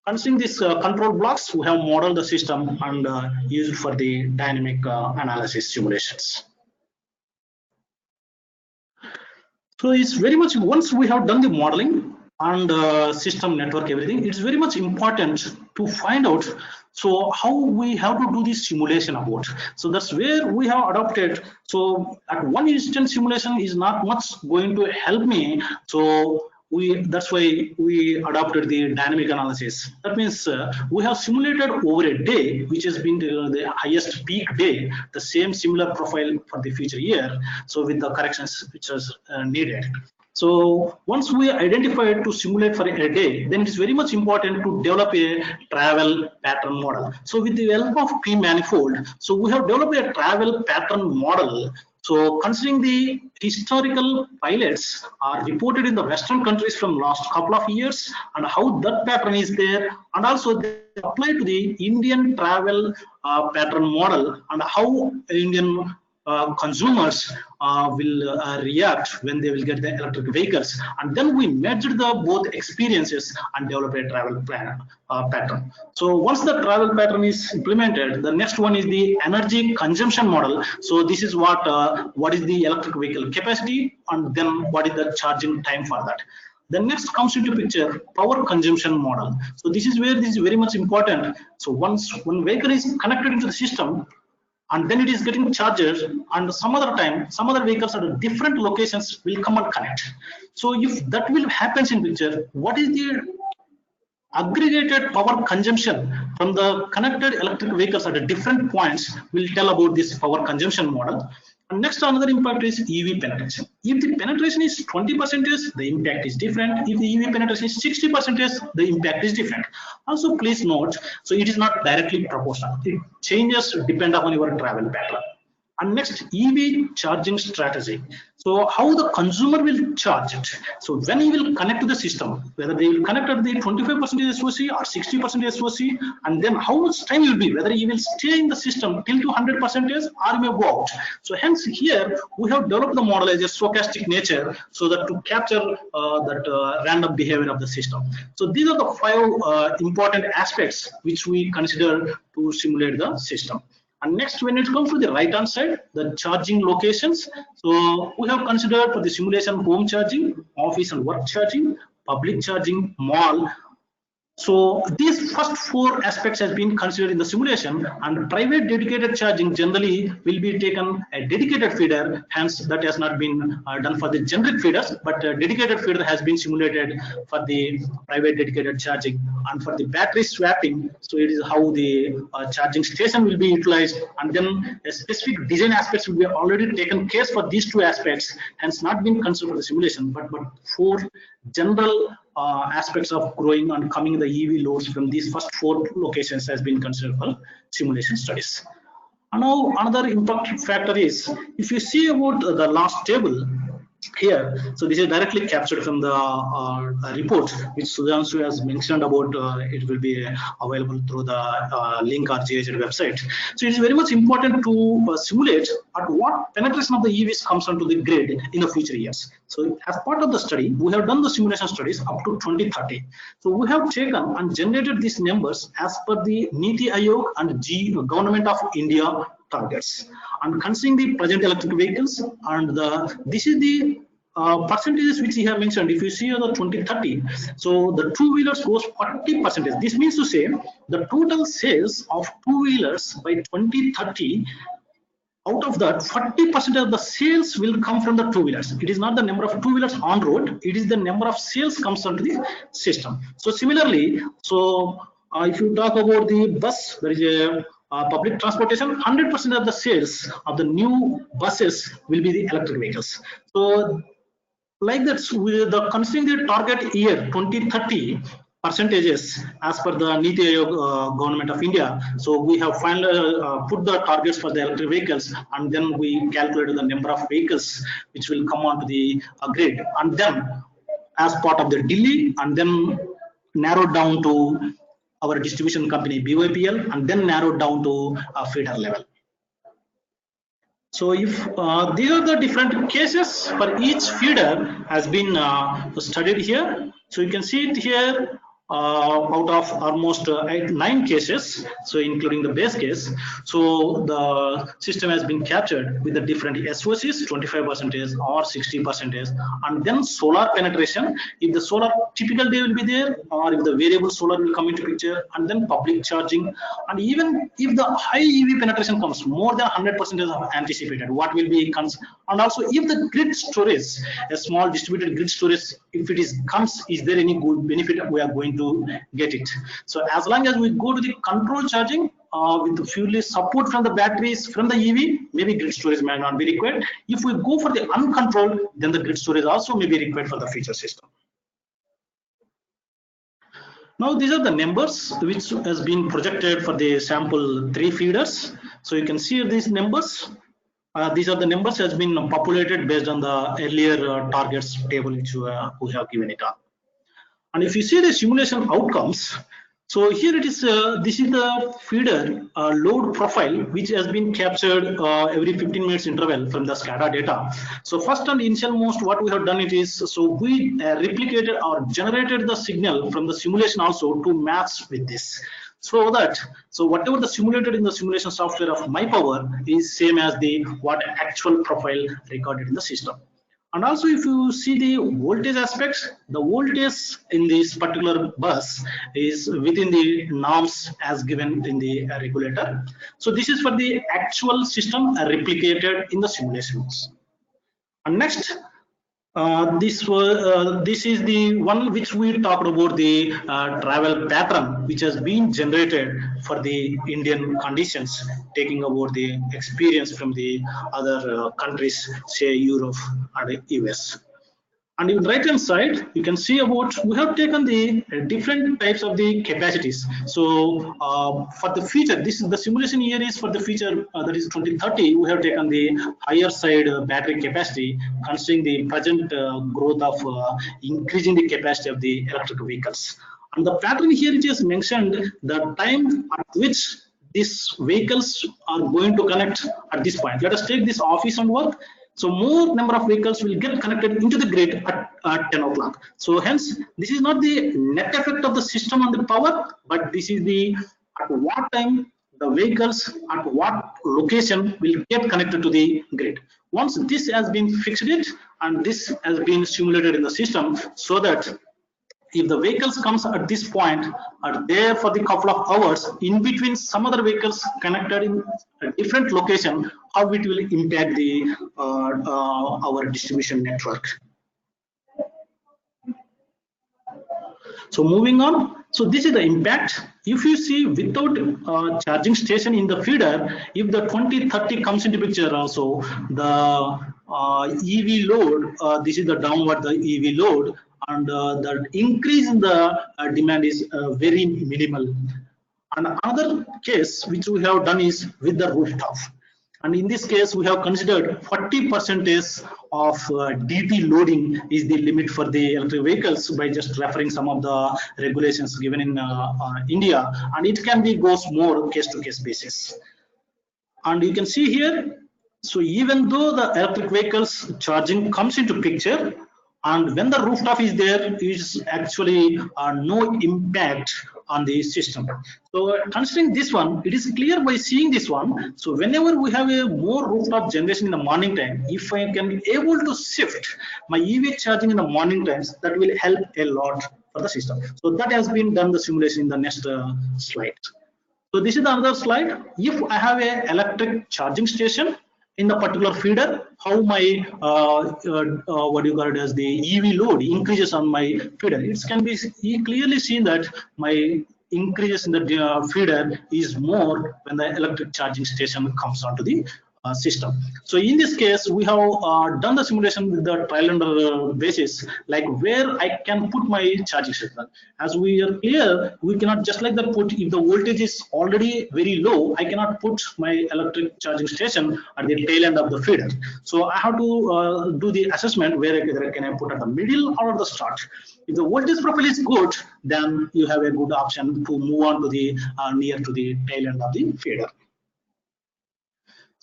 considering these control blocks, we have modeled the system and used for the dynamic analysis simulations. So it's very much, once we have done the modeling and system network everything, it's very much important to find out so how we have to do this simulation about. So that's where we have adopted. So at one instance simulation is not much going to help me. So that's why we adopted the dynamic analysis. That means we have simulated over a day, which has been the highest peak day, the same similar profile for the future year. So with the corrections which is needed. So once we identified to simulate for a day, then it is very much important to develop a travel pattern model. So with the help of P-manifold, so we have developed a travel pattern model. So considering the historical pilots are reported in the Western countries from last couple of years and how that pattern is there, and also they apply to the Indian travel pattern model and how Indian consumers will react when they will get the electric vehicles, and then we measured the both experiences and develop a travel plan pattern. So once the travel pattern is implemented, the next one is the energy consumption model. So this is what is the electric vehicle capacity, and then what is the charging time for that. The next comes into picture power consumption model. So this is where this is very much important. So once one vehicle is connected into the system, and then it is getting charged, and some other time some other vehicles at different locations will come and connect. So if that will happens in picture, what is the aggregated power consumption from the connected electric vehicles at different points will tell about this power consumption model. And next, another impact is EV penetration. If the penetration is 20%, the impact is different. If the EV penetration is 60%, the impact is different. Also, please note, so it is not directly proportional. It changes depend upon your travel pattern. And next, EV charging strategy. So how the consumer will charge it. So when he will connect to the system, whether they will connect at the 25% SOC or 60% SOC, and then how much time will be, whether he will stay in the system till to 100% or he may go out. So hence here we have developed the model as a stochastic nature, so that to capture that random behavior of the system. So these are the 5 important aspects which we consider to simulate the system. And next, when it comes to the right hand side, the charging locations. So we have considered for the simulation home charging, office and work charging, public charging, mall. So these first 4 aspects has been considered in the simulation, and private dedicated charging generally will be taken a dedicated feeder, hence that has not been done for the generic feeders, but dedicated feeder has been simulated for the private dedicated charging. And for the battery swapping, so it is how the charging station will be utilized, and then a specific design aspects will be already taken case for these 2 aspects, hence not been considered for the simulation, but 4 general aspects of growing and coming the EV loads from these first 4 locations has been considered for simulation studies. And now another impact factor is, if you see about the last table here, so this is directly captured from the report which Sudhanshu has mentioned about. It will be available through the link or GIZ website. So it is very much important to simulate at what penetration of the EVs comes onto the grid in the future years. So as part of the study, we have done the simulation studies up to 2030. So we have taken and generated these numbers as per the NITI Aayog and Government of India targets, and considering the present electric vehicles, and this is the percentages which he have mentioned. If you see the 2030, so the 2-wheelers goes 40%. This means to say the total sales of 2-wheelers by 2030, out of that 40% of the sales will come from the 2-wheelers. It is not the number of 2-wheelers on road, it is the number of sales comes onto the system. So similarly, so if you talk about the bus, there is a public transportation, 100% of the sales of the new buses will be the electric vehicles. So like that, with the considering the target year 2030, percentages as per the Niti Aayog government of India. So we have finally put the targets for the electric vehicles, and then we calculated the number of vehicles which will come onto the grid, and then as part of the Delhi, and then narrowed down to our distribution company BYPL, and then narrowed down to a feeder level. So if these are the different cases for each feeder has been studied here. So you can see it here out of almost 9 cases, so including the base case. So the system has been captured with the different SOCs, 25% or 60%, and then solar penetration. If the solar typical day will be there, or if the variable solar will come into picture, and then public charging, and even if the high EV penetration comes, more than 100% of anticipated, what will be comes, and also if the grid storage, a small distributed grid storage, if it is comes, is there any good benefit we are going to get it? So as long as we go to the control charging with purely support from the batteries from the EV, maybe grid storage may not be required. If we go for the uncontrolled, then the grid storage also may be required for the future system. Now these are the numbers which has been projected for the sample 3 feeders. So you can see these numbers. These are the numbers has been populated based on the earlier targets table which we have given it up. And if you see the simulation outcomes, so here it is, this is the feeder load profile which has been captured every 15 minutes interval from the SCADA data. So first and initial most what we have done it is, so we replicated or generated the signal from the simulation also to match with this. So that, so whatever the simulated in the simulation software of MyPower is same as the what actual profile recorded in the system. And also if you see the voltage aspects, the voltage in this particular bus is within the norms as given in the regulator. So this is for the actual system replicated in the simulations. And next, this is the one which we talked about, the travel pattern which has been generated for the Indian conditions, taking about the experience from the other countries, say Europe and US. And in the right hand side, you can see about we have taken the different types of the capacities. So for the feature, this is the simulation year is for the feature that is 2030. We have taken the higher side battery capacity, considering the present growth of increasing the capacity of the electric vehicles. And the pattern here it is mentioned the time at which these vehicles are going to connect at this point. Let us take this office and work. So more number of vehicles will get connected into the grid at 10 o'clock. So hence, this is not the net effect of the system on the power, but this is the at what time the vehicles at what location will get connected to the grid. Once this has been fixed it and this has been simulated in the system, so that if the vehicles comes at this point are there for the couple of hours, in between some other vehicles connected in a different location, how it will impact the our distribution network. So moving on, so this is the impact. If you see without charging station in the feeder, if the 2030 comes into picture also, the EV load, this is the downward the EV load, and the increase in the demand is very minimal. And another case which we have done is with the rooftop. And in this case, we have considered 40% of DT loading is the limit for the electric vehicles by just referring some of the regulations given in India, and it can be goes more case-to-case basis. And you can see here, so even though the electric vehicles charging comes into picture, and when the rooftop is there, is actually no impact on the system. So considering this one, it is clear by seeing this one. So whenever we have a more rooftop generation in the morning time, if I can be able to shift my EV charging in the morning times, that will help a lot for the system. So that has been done the simulation in the next slide. So this is the other slide. If I have a electric charging station in the particular feeder, how my what you call it as the EV load increases on my feeder. It can be clearly seen that my increases in the feeder is more when the electric charging station comes onto the system. So in this case, we have done the simulation with the trial and error basis, like where I can put my charging signal. As we are clear, we cannot just like that put, if the voltage is already very low, I cannot put my electric charging station at the tail end of the feeder. So I have to do the assessment where can I put at the middle or at the start. If the voltage profile is good, then you have a good option to move on to the near to the tail end of the feeder.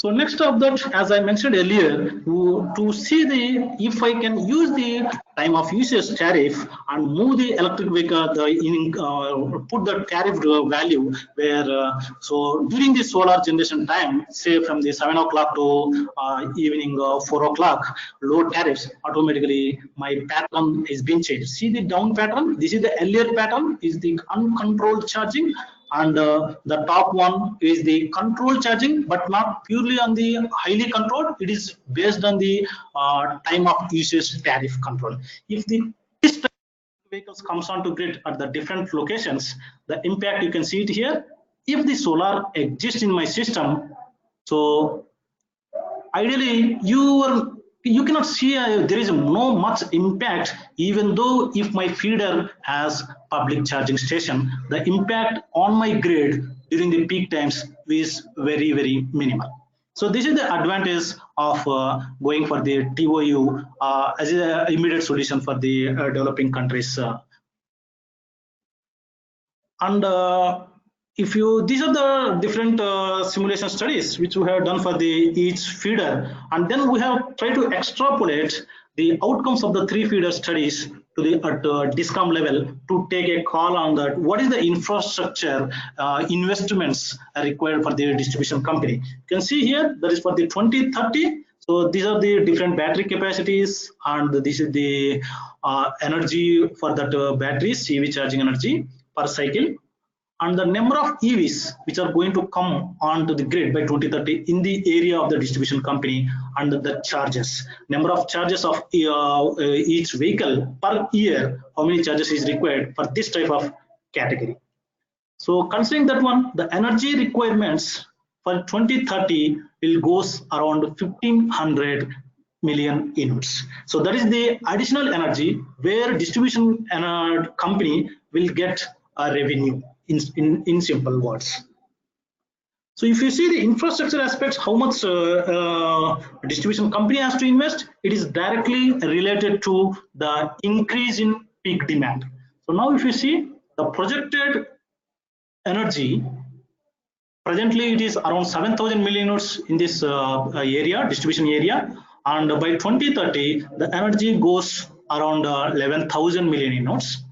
So next of that, as I mentioned earlier, to see if I can use the time of usage tariff and move the electric vehicle, put the tariff value where, so during the solar generation time, say from the 7 o'clock to evening 4 o'clock, load tariffs, automatically my pattern is being changed. See the down pattern, this is the earlier pattern, is the uncontrolled charging, and the top one is the controlled charging, but not purely on the highly controlled. It is based on the time of usage tariff control. If this type of vehicles comes onto grid at the different locations, the impact you can see it here. If the solar exists in my system, so ideally you cannot see there is no much impact, even though if my feeder has public charging station, the impact on my grid during the peak times is very, very minimal. So this is the advantage of going for the TOU as an immediate solution for the developing countries. If you, these are the different simulation studies which we have done for the each feeder, and then we have tried to extrapolate the outcomes of the 3 feeder studies to the at DISCOM level to take a call on that. What is the infrastructure investments required for the distribution company? You can see here that is for the 2030. So these are the different battery capacities, and this is the energy for that batteries, EV charging energy per cycle, and the number of EVs which are going to come onto the grid by 2030 in the area of the distribution company, and the charges, number of charges of each vehicle per year, how many charges is required for this type of category. So considering that one, the energy requirements for 2030 will goes around 1500 million units. So that is the additional energy where distribution company will get a revenue in simple words. So if you see the infrastructure aspects, how much distribution company has to invest, it is directly related to the increase in peak demand. So now if you see the projected energy, presently it is around 7,000 million units in this area, distribution area, and by 2030 the energy goes around 11,000 million units.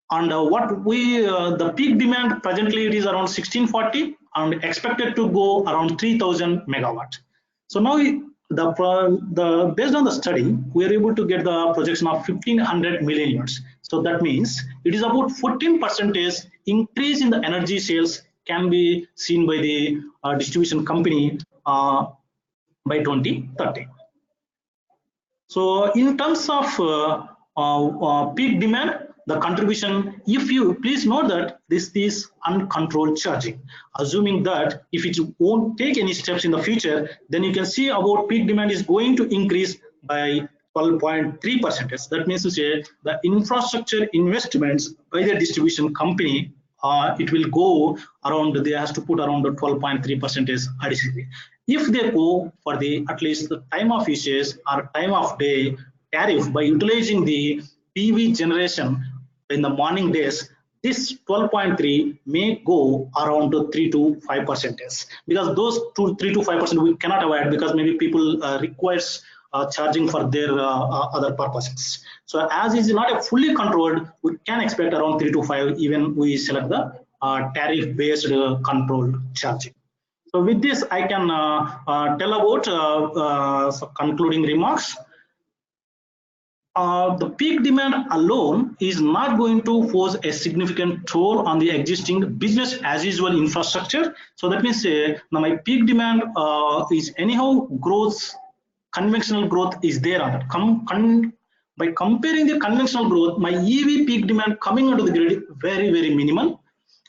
And what we the peak demand presently it is around 1640 and expected to go around 3,000 megawatt. So now the based on the study we are able to get the projection of 1500 million units. So that means it is about 14% increase in the energy sales can be seen by the distribution company by 2030. So in terms of peak demand, the contribution, if you please note that this is uncontrolled charging, assuming that if it won't take any steps in the future, then you can see about peak demand is going to increase by 12.3%. That means to say the infrastructure investments by the distribution company, it will go around, they has to put around 12.3% additionally. If they go for the at least the time of usage or time of day tariff by utilizing the PV generation in the morning days, this 12.3 may go around to 3 to 5%, because those 3 to 5% we cannot avoid, because maybe people requires charging for their other purposes. So as is not a fully controlled, we can expect around 3 to 5 even we select the tariff based controlled charging. So with this I can tell about some concluding remarks. The peak demand alone is not going to pose a significant toll on the existing business as usual infrastructure. So that means now my peak demand is anyhow growth, conventional growth is there on that. By comparing the conventional growth, my EV peak demand coming onto the grid very, very minimal,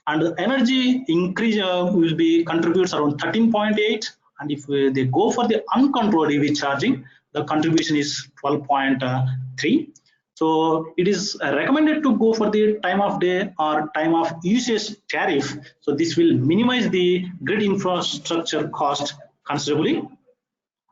and the energy increase will be contributes around 13.8, and if they go for the uncontrolled EV charging, the contribution is 12.3. So it is recommended to go for the time of day or time of usage tariff. So this will minimize the grid infrastructure cost considerably.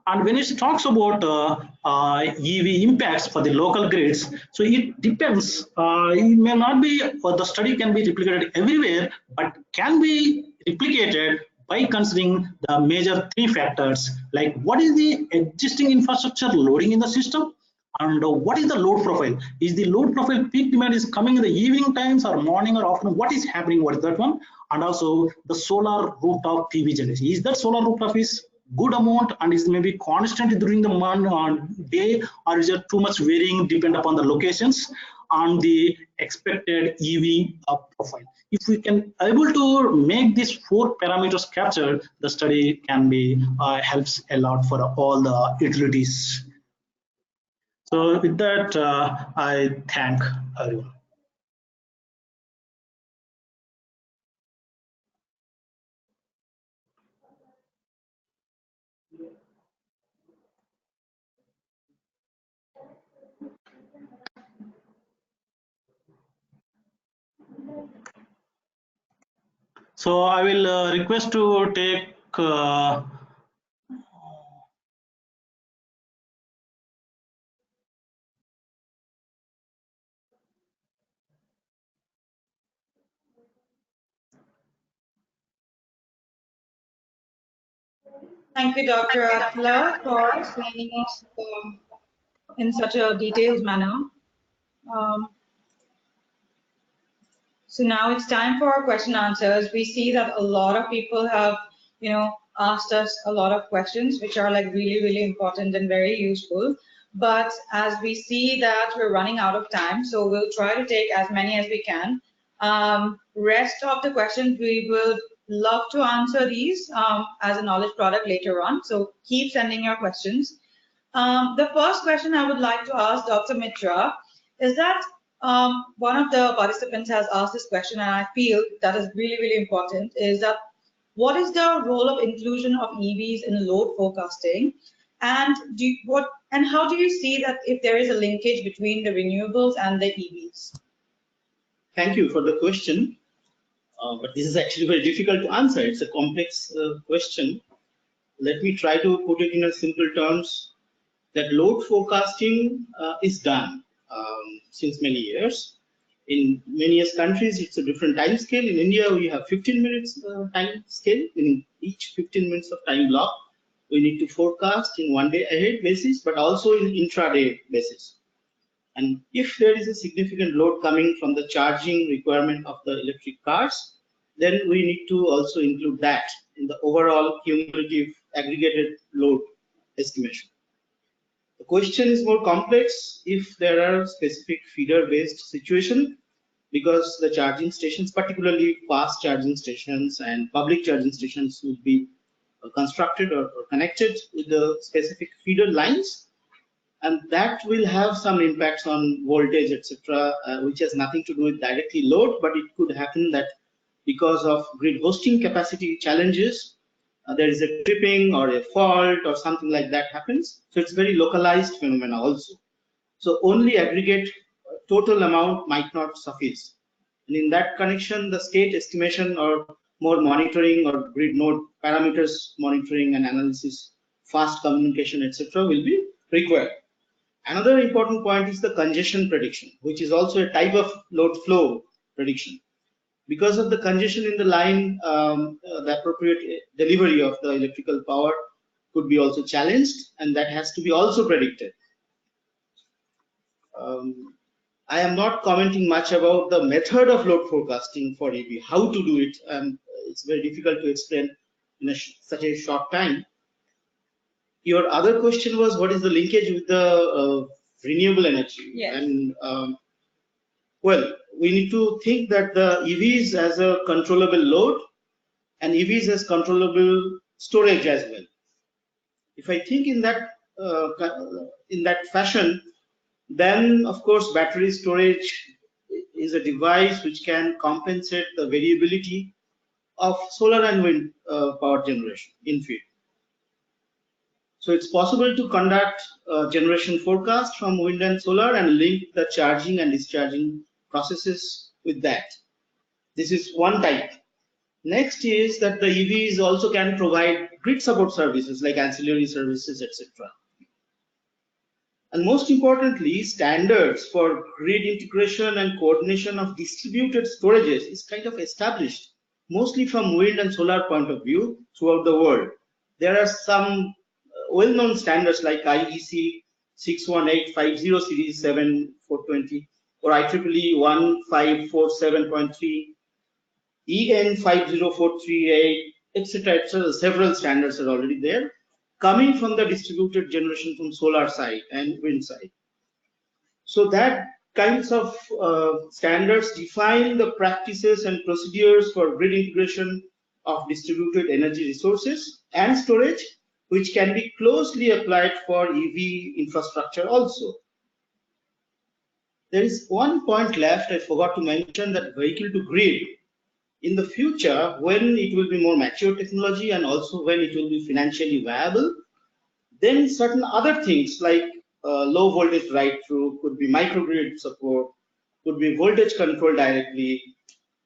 And when it talks about EV impacts for the local grids, so it depends. It may not be, the study can be replicated everywhere, but can be replicated by considering the major three factors, like what is the existing infrastructure loading in the system, and what is the load profile? Is the load profile peak demand is coming in the evening times or morning or afternoon? What is happening? What is that one? And also the solar rooftop PV generation. Is that solar rooftop is good amount and is maybe constant during the month or day, or is it too much varying depend upon the locations and the expected EV profile? If we can able to make these 4 parameters captured, the study can be helps a lot for all the utilities. So with that, I thank everyone. So I will request to take Thank you, Dr. Atla, for explaining it in such a detailed manner. So now it's time for our question answers. We see that a lot of people have, asked us a lot of questions, which are like really, really important and very useful. But as we see that we're running out of time, so we'll try to take as many as we can. Rest of the questions, we will love to answer these as a knowledge product later on. So keep sending your questions. The first question I would like to ask Dr. Mitra is that one of the participants has asked this question, and I feel that is really, really important, is that what is the role of inclusion of EVs in load forecasting, and how do you see that if there is a linkage between the renewables and the EVs? Thank you for the question, but this is actually very difficult to answer. It's a complex question. Let me try to put it in a simple terms. That load forecasting is done since many years. In many countries, it's a different time scale. In India, we have 15 minutes time scale. In each 15 minutes of time block, we need to forecast in 1 day ahead basis, but also in intraday basis. And if there is a significant load coming from the charging requirement of the electric cars, then we need to also include that in the overall cumulative aggregated load estimation. The question is more complex if there are specific feeder-based situation, because the charging stations, particularly fast charging stations and public charging stations, will be constructed or connected with the specific feeder lines, and that will have some impacts on voltage, etc., which has nothing to do with directly load, but it could happen that because of grid hosting capacity challenges, there is a tripping or a fault or something like that happens. So it's very localized phenomena also. So only aggregate total amount might not suffice. And in that connection, the state estimation or more monitoring or grid node parameters monitoring and analysis, fast communication, etc., will be required. Another important point is the congestion prediction, which is also a type of load flow prediction. Because of the congestion in the line, the appropriate delivery of the electrical power could be also challenged, and that has to be also predicted. I am not commenting much about the method of load forecasting for EV, how to do it. It's very difficult to explain in such a short time. Your other question was, what is the linkage with the renewable energy? Yes. And well, we need to think that the EVs as a controllable load and EVs as controllable storage as well. If I think in that fashion, then of course battery storage is a device which can compensate the variability of solar and wind power generation in field. So it's possible to conduct a generation forecast from wind and solar and link the charging and discharging processes with that. This is one type. Next is that the EVs also can provide grid support services like ancillary services, etc. And most importantly, standards for grid integration and coordination of distributed storages is kind of established, mostly from wind and solar point of view throughout the world. There are some well-known standards like IEC 61850 series 7420 or IEEE 1547.3, EN 50438, etc. Several standards are already there, coming from the distributed generation from solar side and wind side. So that kinds of standards define the practices and procedures for grid integration of distributed energy resources and storage, which can be closely applied for EV infrastructure also. There is one point left I forgot to mention, that vehicle to grid. In the future, when it will be more mature technology and also when it will be financially viable, then certain other things like low voltage ride through, could be microgrid support, could be voltage control directly.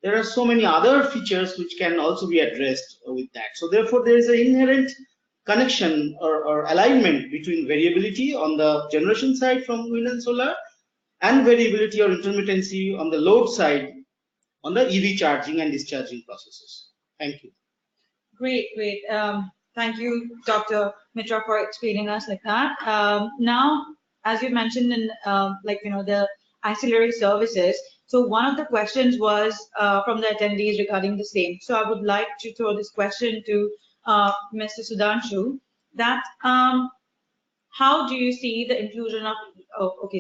There are so many other features which can also be addressed with that. So therefore, there is an inherent connection or alignment between variability on the generation side from wind and solar and variability or intermittency on the load side on the EV charging and discharging processes. Thank you. Great, great. Thank you, Dr. Mitra, for explaining us like that. Now, as you mentioned in the ancillary services, so one of the questions was from the attendees regarding the same. So I would like to throw this question to Mr. Sudhanshu, that how do you see the inclusion of,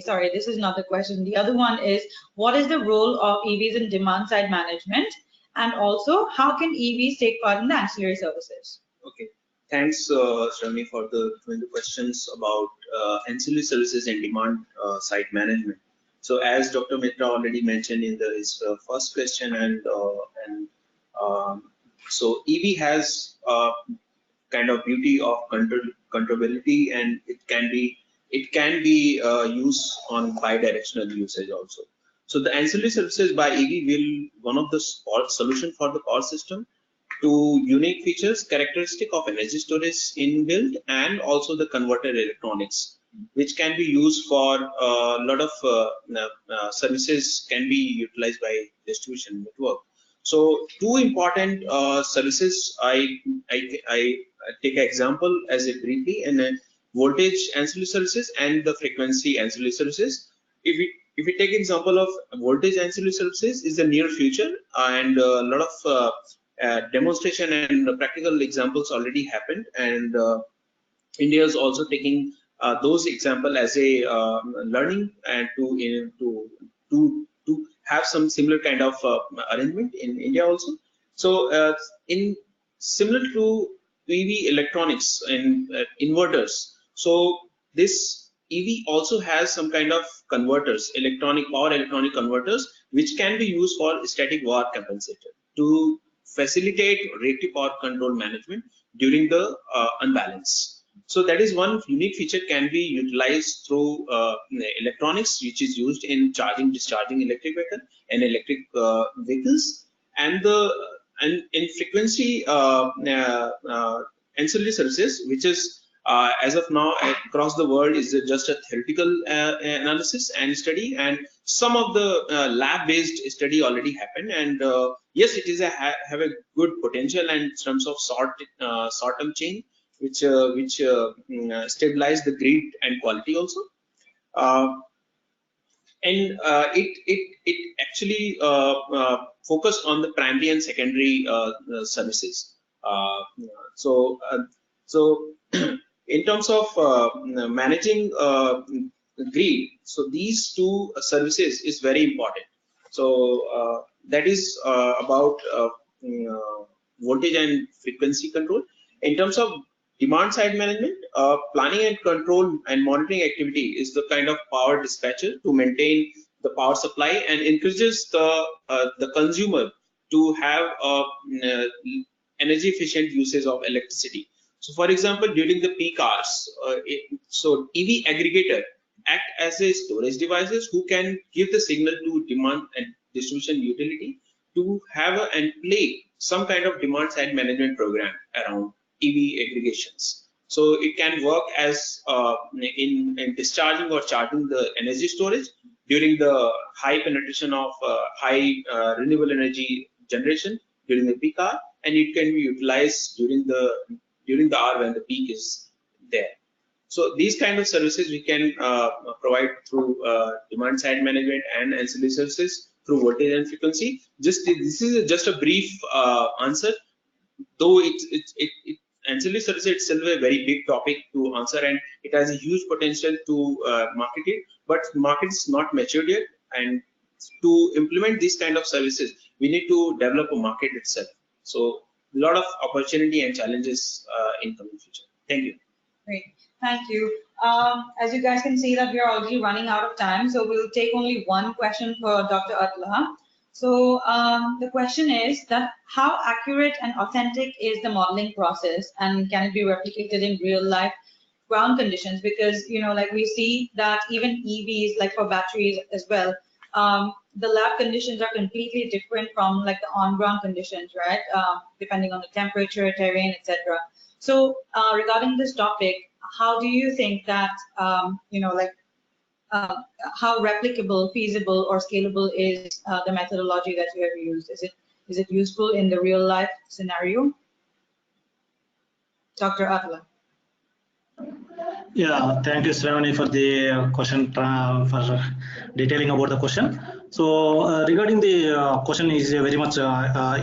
sorry, this is not the question. The other one is, what is the role of EVs in demand side management? And also, how can EVs take part in the ancillary services? Okay, thanks, Shravani, for the questions about ancillary services and demand side management. So as Dr. Mitra already mentioned in his first question, so EV has kind of beauty of controllability, and it can be used on bidirectional usage also. So the ancillary services by EV will one of the solution for the power system to unique features, characteristic of energy storage inbuilt, and also the converter electronics, which can be used for a lot of services can be utilized by distribution network. So two important services I take an example as a briefly, and then voltage ancillary services and the frequency ancillary services. If we take example of voltage ancillary services, is the near future, and a lot of demonstration and practical examples already happened, and India is also taking those example as a learning and to have some similar kind of arrangement in India also. So in similar to EV electronics and inverters, so this EV also has some kind of converters, power electronic converters, which can be used for static VAR compensator to facilitate reactive power control management during the unbalance. So that is one unique feature can be utilized through electronics, which is used in charging, discharging electric vehicle and electric vehicles, and in frequency ancillary services, which is as of now across the world is just a theoretical analysis and study, and some of the lab-based study already happened, and yes, it is have a good potential and in terms of short-term change, which stabilize the grid and quality also, and it actually focus on the primary and secondary services. So in terms of managing grid, so these two services is very important. So that is about voltage and frequency control. In terms of demand side management, planning and control and monitoring activity is the kind of power dispatcher to maintain the power supply and encourages the consumer to have energy efficient usage of electricity. So for example, during the peak hours, so EV aggregator act as a storage devices who can give the signal to demand and distribution utility to have and play some kind of demand side management program around EV aggregations. So it can work as in discharging or charging the energy storage during the high penetration of high renewable energy generation during the peak hour, and it can be utilized during the hour when the peak is there. So these kind of services we can provide through demand side management and ancillary services through voltage and frequency. This is just a brief answer, though ancillary services itself a very big topic to answer, and it has a huge potential to market it, but market is not matured yet, and to implement these kind of services, we need to develop a market itself. So a lot of opportunity and challenges in coming future. Thank you. Great, thank you. As you guys can see that we are already running out of time, so we'll take only one question for Dr. Atla. So the question is that how accurate and authentic is the modeling process, and can it be replicated in real life ground conditions? Because, you know, like we see that even EVs, like for batteries as well, the lab conditions are completely different from like the on-ground conditions, right? Depending on the temperature, terrain, etc. So regarding this topic, how do you think that, you know, like how replicable, feasible, or scalable is the methodology that you have used? Is it useful in the real life scenario? Dr. Atla. Yeah, thank you, Shravani, for the question, for detailing about the question. So regarding the question is very much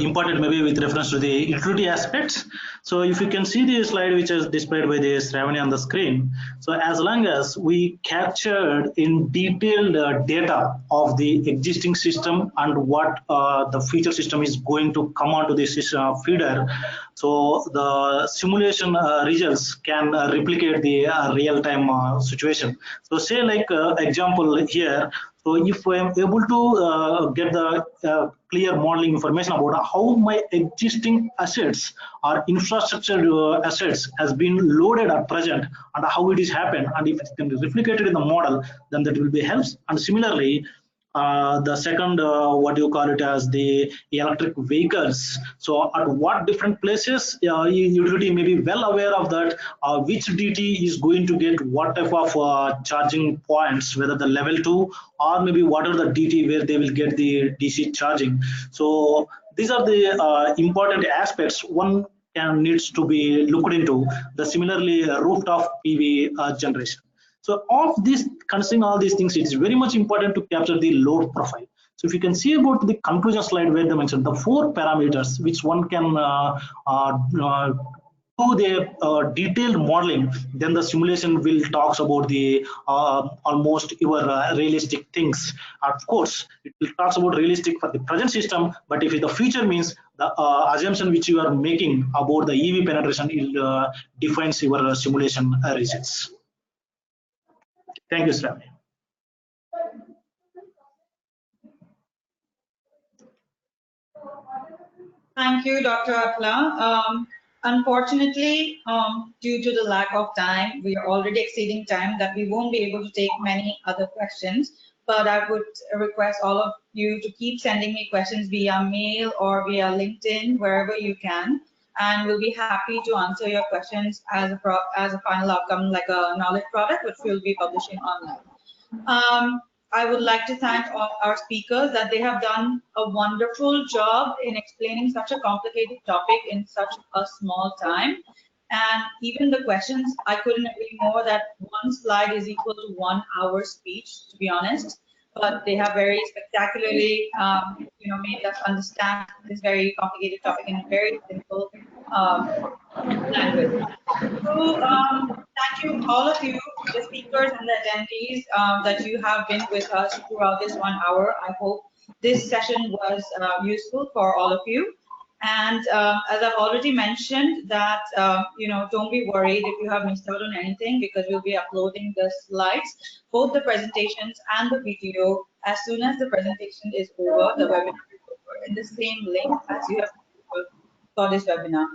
important, maybe with reference to the utility aspects. So if you can see the slide which is displayed by the Shravani on the screen, so as long as we captured in detailed data of the existing system and what the feature system is going to come onto the system feeder, so the simulation results can replicate the real-time situation. So say like example here, so if I am able to get the clear modeling information about how my existing assets or infrastructure assets has been loaded at present and how it is happened, and if it can be replicated in the model, then that will be helps. And similarly, the second, what you call it as the electric vehicles. So at what different places, utility may be well aware of that, which DT is going to get what type of charging points, whether the level 2 or maybe what are the DT where they will get the DC charging. So these are the important aspects one needs to be looked into. The similarly rooftop PV generation. So of this, considering all these things, it is very much important to capture the load profile. So if you can see about the conclusion slide where they mentioned the 4 parameters which one can do the detailed modeling, then the simulation will talks about the almost your realistic things. Of course, it will talks about realistic for the present system, but if the future means the assumption which you are making about the EV penetration, it defines your simulation results. Thank you, Shravani. Thank you, Dr. Atla. Unfortunately, due to the lack of time, we are already exceeding time that we won't be able to take many other questions, but I would request all of you to keep sending me questions via mail or via LinkedIn, wherever you can, and we'll be happy to answer your questions as a final outcome, like a knowledge product, which we'll be publishing online. I would like to thank all our speakers that they have done a wonderful job in explaining such a complicated topic in such a small time. And even the questions, I couldn't agree more that one slide is equal to 1 hour speech, to be honest. But they have very spectacularly, made us understand this very complicated topic in a very simple language. So thank you, all of you, the speakers and the attendees, that you have been with us throughout this 1 hour. I hope this session was useful for all of you. And as I've already mentioned, that don't be worried if you have missed out on anything, because we'll be uploading the slides, both the presentations and the video, as soon as the presentation is over. The webinar is over in the same link as you have for this webinar.